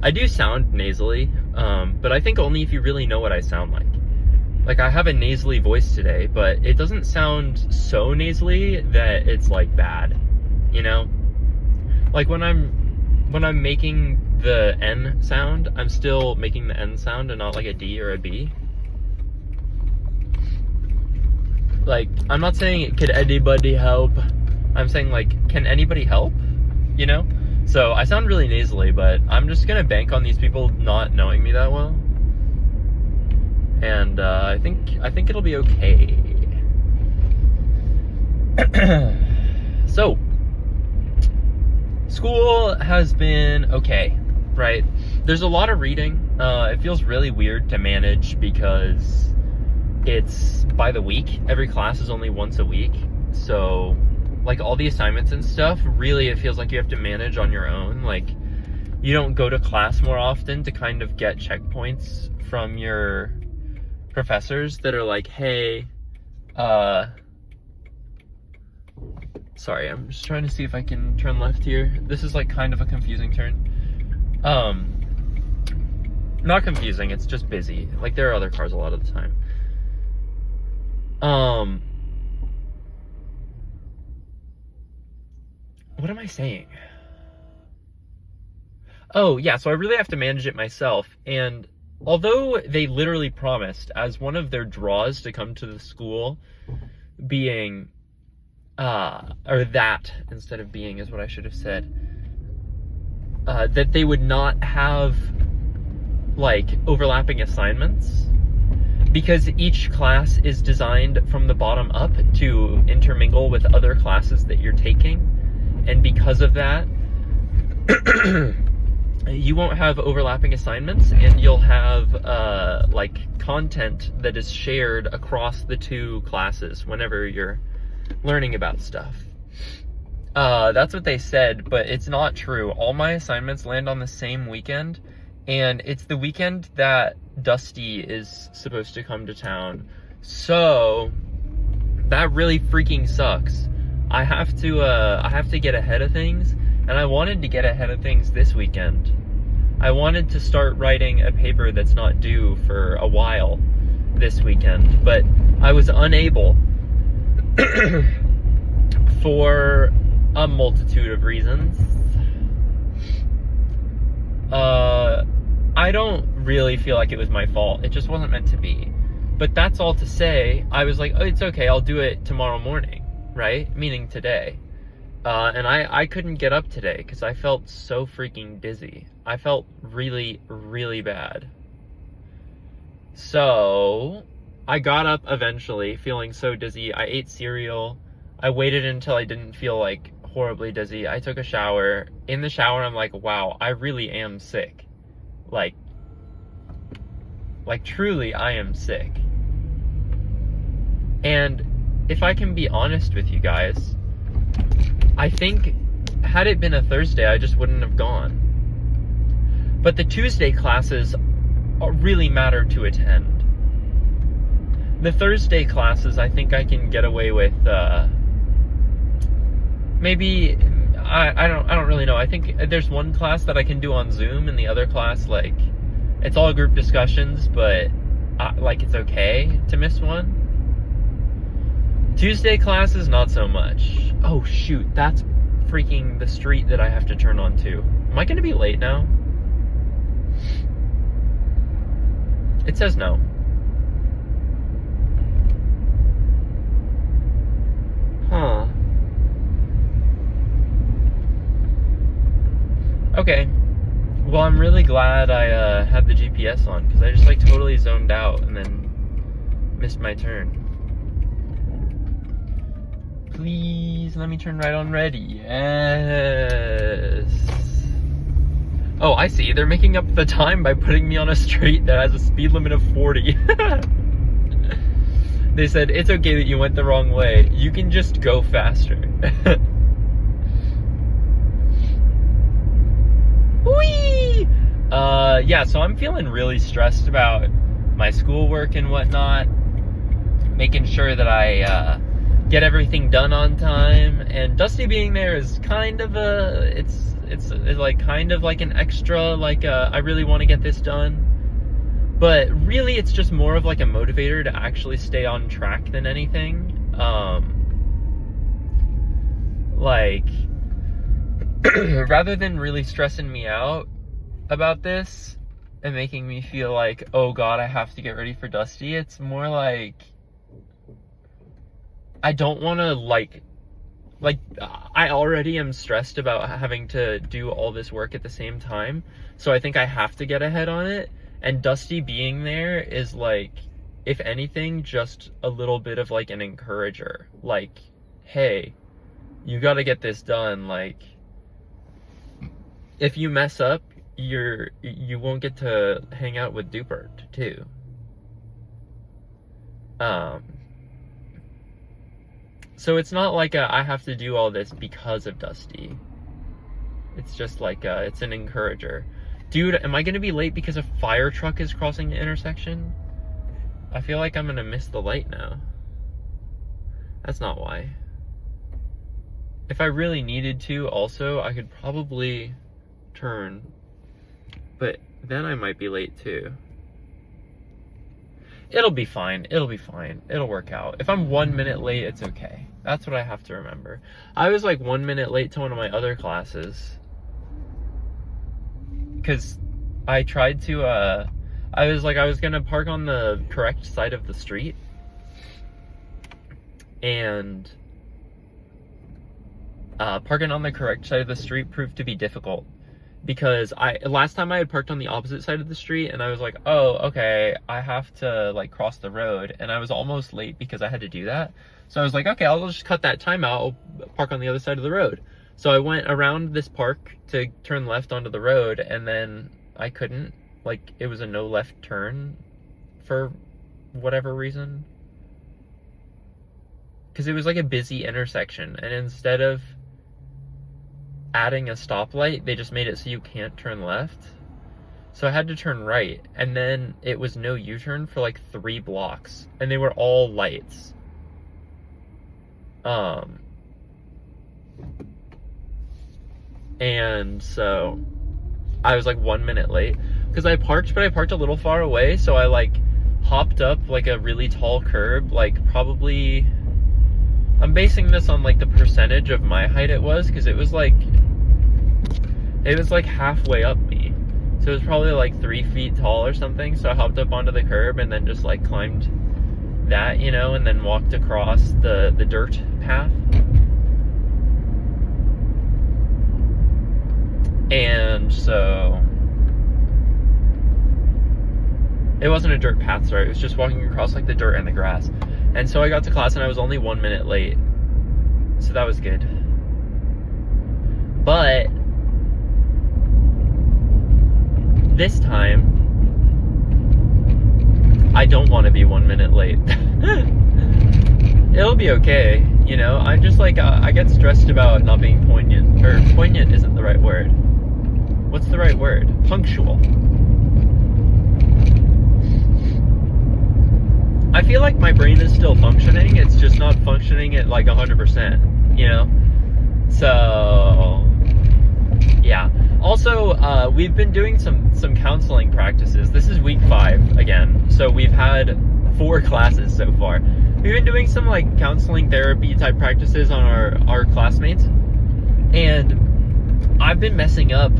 Speaker 1: I do sound nasally, but I think only if you really know what I sound like. Like, I have a nasally voice today, but it doesn't sound so nasally that it's, like, bad, you know? Like, when I'm making the N sound, I'm still making the N sound and not, like, a D or a B. Like, I'm not saying, could anybody help? I'm saying, like, can anybody help? You know? So, I sound really nasally, but I'm just gonna bank on these people not knowing me that well. And I think it'll be okay. So, school has been okay, right? There's a lot of reading. It feels really weird to manage because it's by the week. Every class is only once a week. So, like, all the assignments and stuff, really it feels like you have to manage on your own. Like, you don't go to class more often to kind of get checkpoints from your professors that are like, hey, sorry, I'm just trying to see if I can turn left here. This is like kind of a confusing turn. Not confusing, it's just busy. Like, there are other cars a lot of the time. What am I saying? Oh, yeah, so I really have to manage it myself, and although they literally promised, as one of their draws to come to the school, being, or that, instead of being is what I should have said, that they would not have, like, overlapping assignments, because each class is designed from the bottom up to intermingle with other classes that you're taking, and because of that, you won't have overlapping assignments, and you'll have, like, content that is shared across the two classes whenever you're learning about stuff. That's what they said, but it's not true. All my assignments land on the same weekend, and it's the weekend that Dusty is supposed to come to town. So, that really freaking sucks. I have to get ahead of things, and I wanted to get ahead of things this weekend. I wanted to start writing a paper that's not due for a while this weekend, but I was unable for a multitude of reasons. I don't really feel like it was my fault. It just wasn't meant to be. But that's all to say, I was like, oh, it's okay, I'll do it tomorrow morning, right? Meaning today. And I couldn't get up today because I felt so freaking dizzy. I felt really, really bad. So, I got up eventually, feeling so dizzy. I ate cereal. I waited until I didn't feel, like, horribly dizzy. I took a shower. In the shower, I'm like, wow, I really am sick. Like, truly, I am sick. And if I can be honest with you guys, I think, had it been a Thursday, I just wouldn't have gone. But the Tuesday classes really matter to attend. The Thursday classes, I think I can get away with, maybe, I don't really know. I think there's one class that I can do on Zoom, and the other class, like, it's all group discussions, but, like, it's okay to miss one. Tuesday classes, not so much. Oh, shoot, that's freaking the street that I have to turn on to. Am I gonna be late now? It says no. Huh. Okay. Well, I'm really glad I had the GPS on, because I just like totally zoned out and then missed my turn. Please let me turn right on ready. Yes. Oh, I see. They're making up the time by putting me on a street that has a speed limit of 40. They said, it's okay that you went the wrong way. You can just go faster. Whee! Yeah, so I'm feeling really stressed about my schoolwork and whatnot. Making sure that I get everything done on time. And Dusty being there is kind of it's like kind of like an extra, like I really want to get this done. But really it's just more of like a motivator to actually stay on track than anything. Like, rather than really stressing me out about this and making me feel like, oh god, I have to get ready for Dusty, it's more like I don't want to like I already am stressed about having to do all this work at the same time, so I think I have to get ahead on it. And Dusty being there is like, if anything, just a little bit of like an encourager, like, hey, you got to get this done. Like, if you mess up, you won't get to hang out with Dupert too. So it's not like I have to do all this because of Dusty. It's just like it's an encourager. Dude, am I gonna be late because a fire truck is crossing the intersection? I feel like I'm gonna miss the light now. That's not why. If I really needed to, also, I could probably turn, but then I might be late too. It'll be fine. It'll be fine. It'll work out. If I'm 1 minute late, it's okay. That's what I have to remember. I was like 1 minute late to one of my other classes, because I tried to, I was gonna park on the correct side of the street, and parking on the correct side of the street proved to be difficult, because last time I had parked on the opposite side of the street, and I was like, oh, okay, I have to like cross the road, and I was almost late because I had to do that. So I was like, okay, I'll just cut that time out, I'll park on the other side of the road. So I went around this park to turn left onto the road, and then I couldn't. Like, it was a no left turn for whatever reason. Because it was like a busy intersection, and instead of adding a stoplight, they just made it so you can't turn left. So I had to turn right, and then it was no U-turn for like 3 blocks, and they were all lights. And so I was like 1 minute late because I parked, but I parked a little far away, so I like hopped up like a really tall curb, like probably, I'm basing this on like the percentage of my height it was, because it was like halfway up me, so it was probably like 3 feet tall or something. So I hopped up onto the curb and then just like climbed that, you know, and then walked across the dirt path. And so it wasn't a dirt path, sorry, it was just walking across like the dirt and the grass. And so I got to class and I was only 1 minute late, so that was good. But this time I don't want to be 1 minute late. It'll be okay, you know. I just like I get stressed about not being poignant, or poignant isn't the right word. What's the right word? Punctual. I feel like my brain is still functioning, it's just not functioning at like 100%, you know? So, yeah. Also, we've been doing some counseling practices. This is week 5 again, so we've had 4 classes so far. We've been doing some like counseling therapy type practices on our classmates, and I've been messing up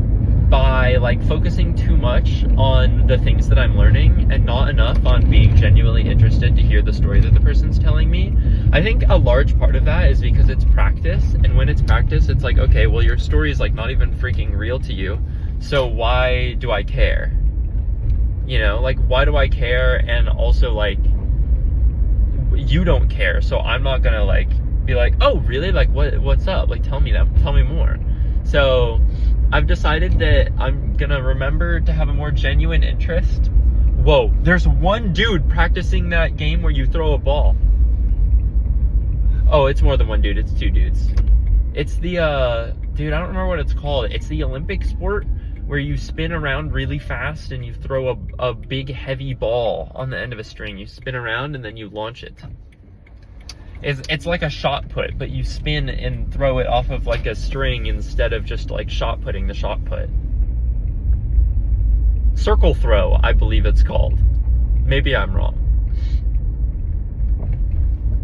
Speaker 1: by like focusing too much on the things that I'm learning and not enough on being genuinely interested to hear the story that the person's telling me. I think a large part of that is because it's practice, and when it's practice, it's like, okay, well, your story is like not even freaking real to you, So why do I care? You know, like, why do I care? And also, like, you don't care, so I'm not gonna, like, be like, oh, really? Like, what's up? Like, tell me more. So I've decided that I'm gonna remember to have a more genuine interest. Whoa, there's one dude practicing that game where you throw a ball. Oh, it's more than one dude, it's 2 dudes. It's the, dude, I don't remember what it's called. It's the Olympic sport where you spin around really fast and you throw a big heavy ball on the end of a string. You spin around and then you launch it. It's like a shot put, but you spin and throw it off of like a string instead of just like shot putting the shot put. Circle throw, I believe it's called. Maybe I'm wrong.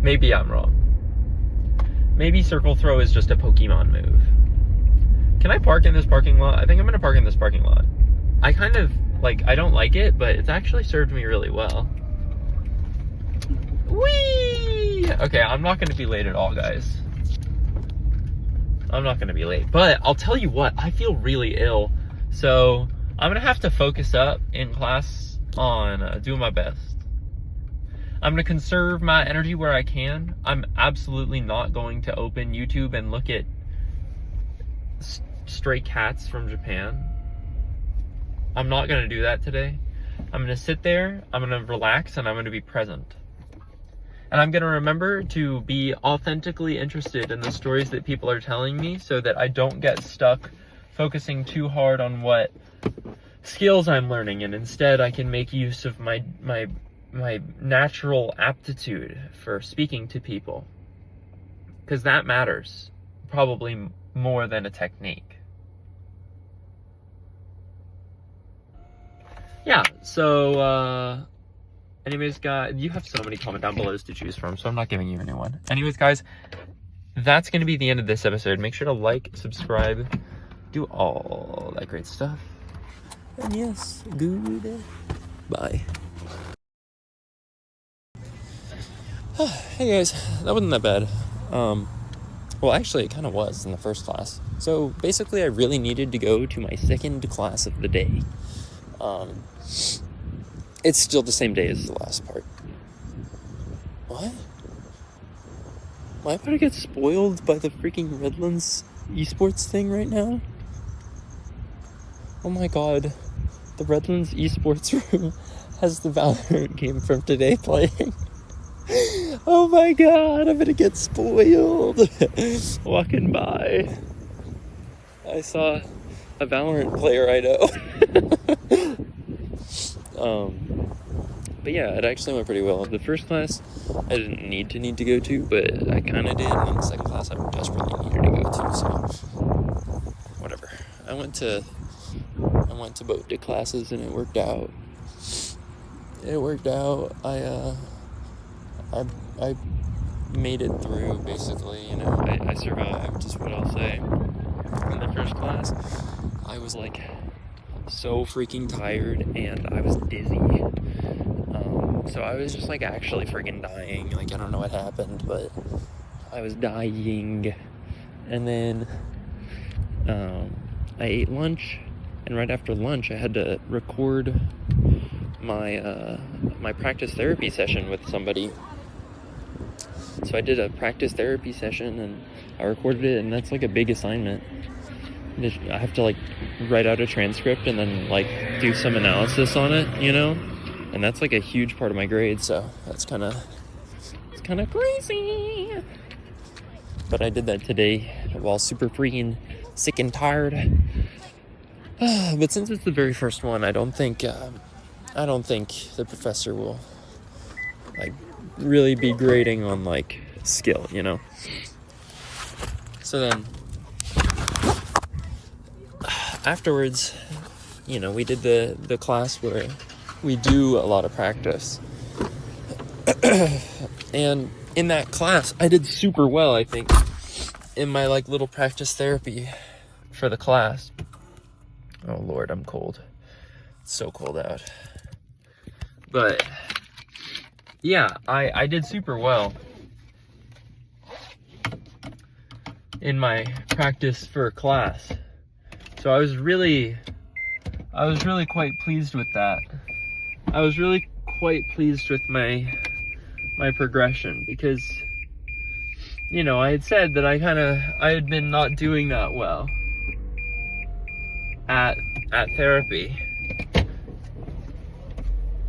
Speaker 1: Maybe circle throw is just a Pokemon move. Can I park in this parking lot? I think I'm gonna park in this parking lot. I kind of, like, I don't like it, but it's actually served me really well. Whee! Okay, I'm not gonna be late at all, guys. I'm not gonna be late. But I'll tell you what, I feel really ill. So I'm gonna have to focus up in class on doing my best. I'm gonna conserve my energy where I can. I'm absolutely not going to open YouTube and look at stray cats from Japan. I'm not gonna do that today. I'm gonna sit there, I'm gonna relax, and I'm gonna be present. And I'm gonna remember to be authentically interested in the stories that people are telling me so that I don't get stuck focusing too hard on what skills I'm learning, and instead I can make use of my natural aptitude for speaking to people. Because that matters probably more than a technique. Yeah, so, anyways, guys, you have so many comment down below to choose from, so I'm not giving you any one. Anyways, guys, that's going to be the end of this episode. Make sure to like, subscribe, do all that great stuff. And yes, good. Bye. Hey guys, that wasn't that bad. Well, actually, it kind of was in the first class. So basically, I really needed to go to my second class of the day. It's still the same day as the last part. What? Am I about to get spoiled by the freaking Redlands esports thing right now? Oh my god. The Redlands esports room has the Valorant game from today playing. Oh my god, I'm gonna get spoiled. Walking by, I saw a Valorant player I know. But yeah, it actually went pretty well. The first class, I didn't need to go to, but I kind of did. And then the second class, I desperately needed to go to, so whatever. I went to both the classes, and it worked out. I made it through, basically, you know. I survived, is what I'll say. In the first class, I was like so freaking tired, and I was dizzy. So I was just like actually freaking dying. Like, I don't know what happened, but I was dying. And then I ate lunch, and right after lunch I had to record my my practice therapy session with somebody. So I did a practice therapy session, and I recorded it, and that's like a big assignment. I have to like write out a transcript and then like do some analysis on it, you know? And that's like a huge part of my grade, so it's kind of crazy. But I did that today while super freaking sick and tired. But since it's the very first one, I don't think the professor will like really be grading on like skill, you know. So then afterwards, you know, we did the class where we do a lot of practice. And in that class, I did super well, I think, in my like little practice therapy for the class. Oh Lord, I'm cold. It's so cold out. But yeah, I did super well in my practice for class. So I was really I was really quite pleased with that. I was really quite pleased with my progression because, you know, I had said that I had been not doing that well at therapy,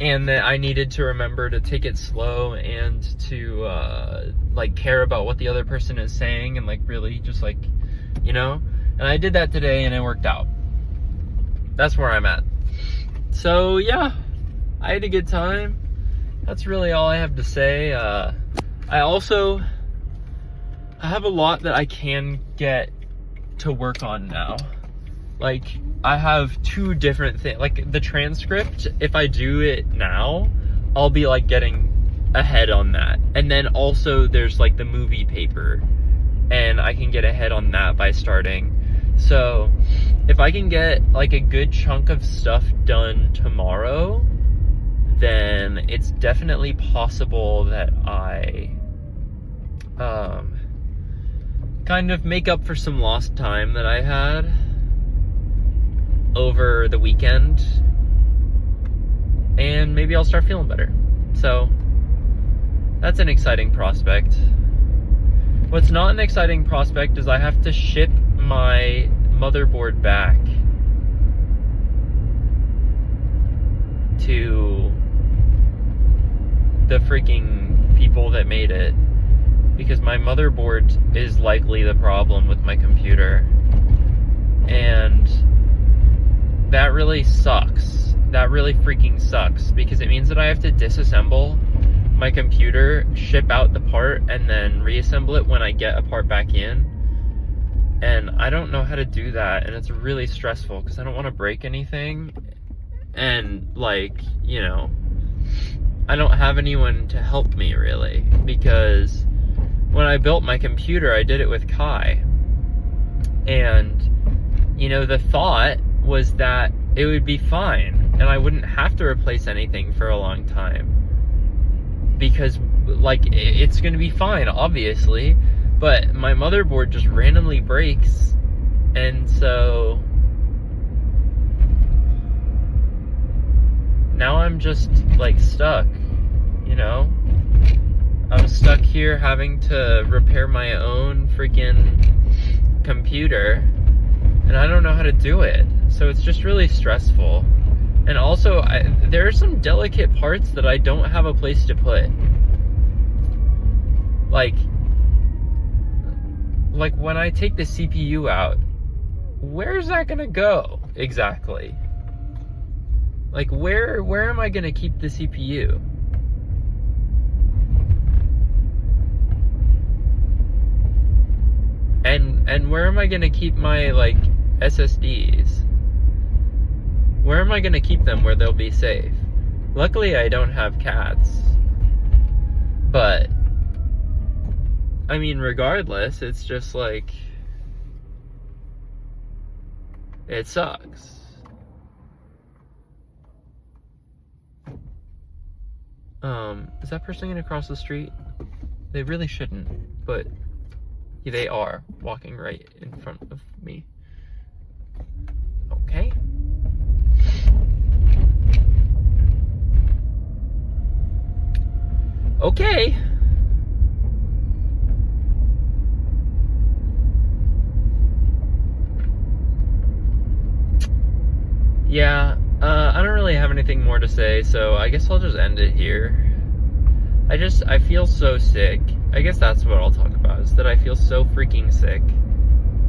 Speaker 1: and that I needed to remember to take it slow and to like care about what the other person is saying and like really just like, you know, and I did that today and it worked out. That's where I'm at. So yeah, I had a good time. That's really all I have to say. I have a lot that I can get to work on now. Like, I have 2 different things. Like, the transcript, if I do it now, I'll be, like, getting ahead on that. And then also there's, like, the movie paper. And I can get ahead on that by starting. So, if I can get, like, a good chunk of stuff done tomorrow, then it's definitely possible that I kind of make up for some lost time that I had over the weekend, and maybe I'll start feeling better. So that's an exciting prospect. What's not an exciting prospect is I have to ship my motherboard back to the freaking people that made it, because my motherboard is likely the problem with my computer, and that really sucks. That really freaking sucks, because it means that I have to disassemble my computer, ship out the part, and then reassemble it when I get a part back in. And I don't know how to do that, and it's really stressful because I don't want to break anything. And, like, you know, I don't have anyone to help me, really, because when I built my computer, I did it with Kai. And, you know, the thought was that it would be fine, and I wouldn't have to replace anything for a long time. Because, like, it's gonna be fine, obviously, but my motherboard just randomly breaks, and so now I'm just, like, stuck, you know? I'm stuck here having to repair my own freaking computer, and I don't know how to do it, so it's just really stressful. And also, there are some delicate parts that I don't have a place to put. Like when I take the CPU out, where's that gonna go exactly? Like, where am I gonna keep the CPU? And where am I gonna keep my, like, SSDs? Where am I gonna keep them where they'll be safe? Luckily, I don't have cats. But, I mean, regardless, it's just like, it sucks. Is that person gonna cross the street? They really shouldn't, but they are walking right in front of me. Okay. Okay. Yeah, I don't really have anything more to say, so I guess I'll just end it here. I feel so sick. I guess that's what I'll talk about, is that I feel so freaking sick.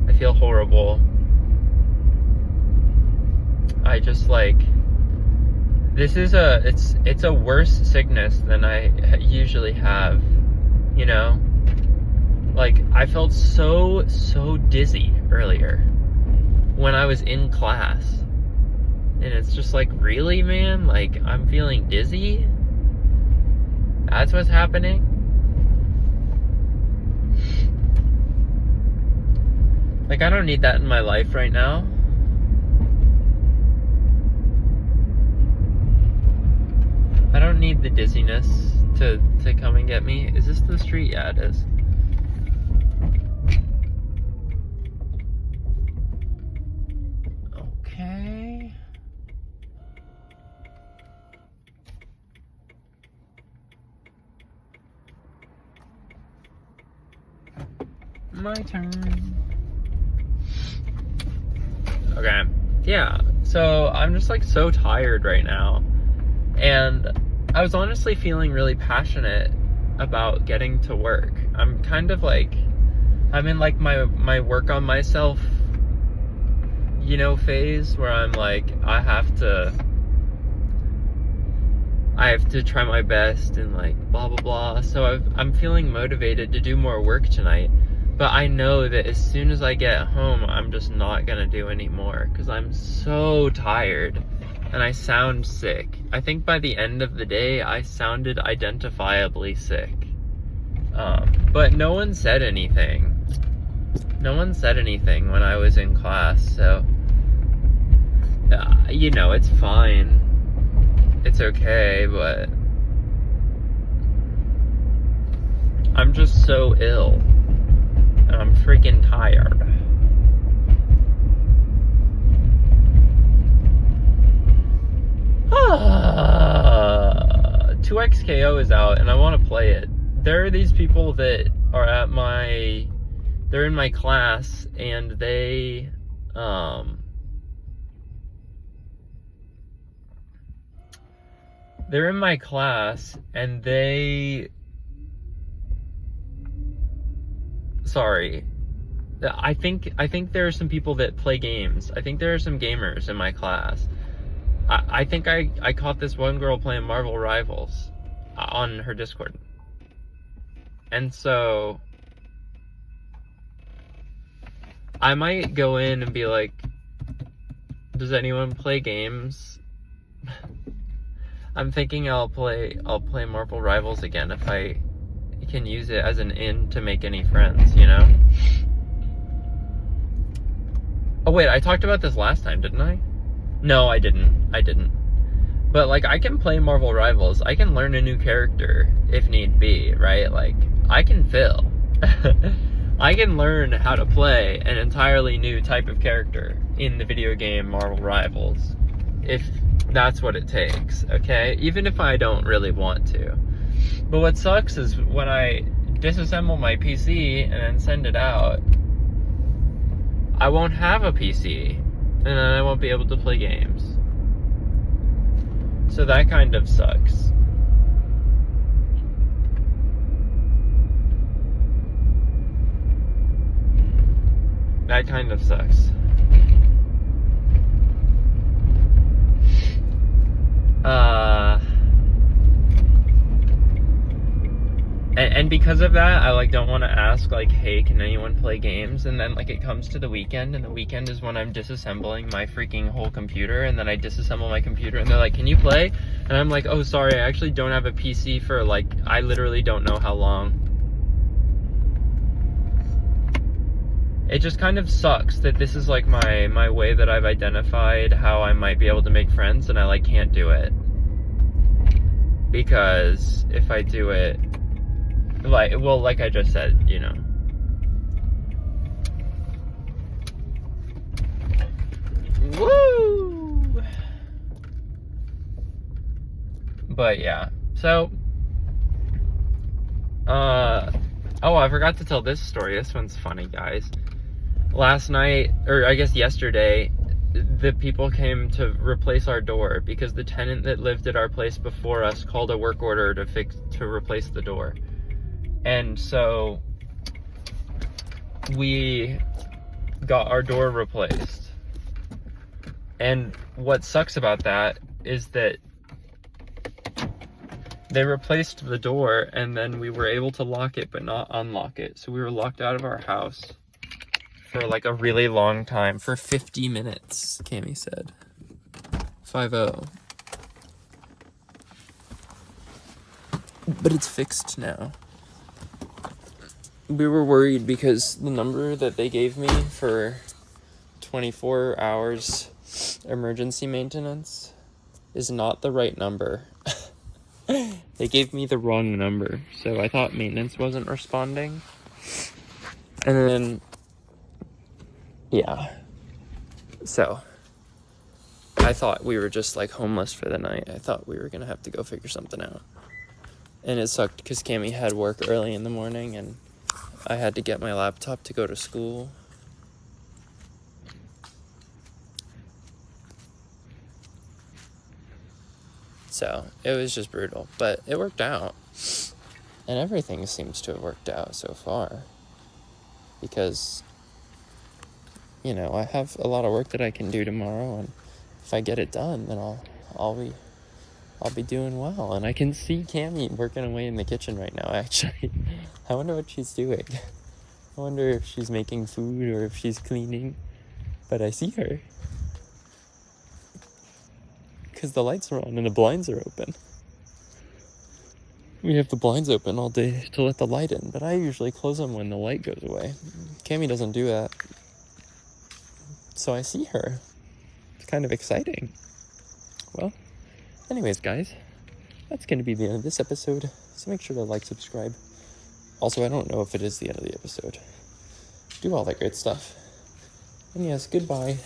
Speaker 1: I feel horrible. I just, like, this is it's a worse sickness than I usually have, you know? Like, I felt so dizzy earlier when I was in class. And it's just like, really, man? Like, I'm feeling dizzy? That's what's happening? Like, I don't need that in my life right now. I don't need the dizziness to come and get me. Is this the street? Yeah, it is. Okay. My turn. Okay. Yeah. So I'm just like so tired right now. And I was honestly feeling really passionate about getting to work. I'm kind of like, I'm in like my work on myself, phase where I'm like, I have to try my best and like blah blah blah. So I'm feeling motivated to do more work tonight, but I know that as soon as I get home, I'm just not gonna do any more because I'm so tired and I sound sick. I think by the end of the day, I sounded identifiably sick. But no one said anything. No one said anything when I was in class, so it's fine. It's okay, but I'm just so ill, and I'm freaking tired. Ah, 2XKO is out, and I want to play it. There are these people that are they're in my class, and they're in my class, and I think there are some people that play games. I think there are some gamers in my class. I think I caught this one girl playing Marvel Rivals on her Discord. And so I might go in and be like, does anyone play games? I'm thinking I'll play Marvel Rivals again if I can use it as an in to make any friends, Oh wait, I talked about this last time, didn't I? No, I didn't. But like, I can play Marvel Rivals. I can learn a new character if need be, right? Like, I can fill. I can learn how to play an entirely new type of character in the video game Marvel Rivals, if that's what it takes, okay? Even if I don't really want to. But what sucks is when I disassemble my PC and then send it out, I won't have a PC, and then I won't be able to play games. So that kind of sucks. That kind of sucks. And because of that, I like don't want to ask like, hey, can anyone play games? And then like it comes to the weekend, and the weekend is when I'm disassembling my freaking whole computer, and then I disassemble my computer, and they're like, can you play? And I'm like, oh, sorry, I actually don't have a PC for like, I literally don't know how long. It just kind of sucks that this is like my way that I've identified how I might be able to make friends, and I like can't do it. Because if I do it, like I just said, Woo! But yeah, so, oh, I forgot to tell this story. This one's funny, guys. Last night, or I guess yesterday, the people came to replace our door because the tenant that lived at our place before us called a work order to replace the door. And so we got our door replaced. And what sucks about that is that they replaced the door, and then we were able to lock it but not unlock it. So we were locked out of our house for like a really long time, for 50 minutes, Cami said. 50. But it's fixed now. We were worried because the number that they gave me for 24 hours emergency maintenance is not the right number. They gave me the wrong number, so I thought maintenance wasn't responding. And then, yeah. So, I thought we were just like homeless for the night. I thought we were gonna have to go figure something out. And it sucked because Cami had work early in the morning, and I had to get my laptop to go to school. So, it was just brutal. But it worked out. And everything seems to have worked out so far. Because, you know, I have a lot of work that I can do tomorrow, and if I get it done, then I'll be doing well. And I can see Cammie working away in the kitchen right now, actually. I wonder what she's doing. I wonder if she's making food or if she's cleaning. But I see her. Because the lights are on and the blinds are open. We have the blinds open all day to let the light in, but I usually close them when the light goes away. Cammie doesn't do that. So I see her. It's kind of exciting. Well, anyways, guys, that's going to be the end of this episode. So make sure to like, subscribe. Also, I don't know if it is the end of the episode. Do all that great stuff. And yes, goodbye.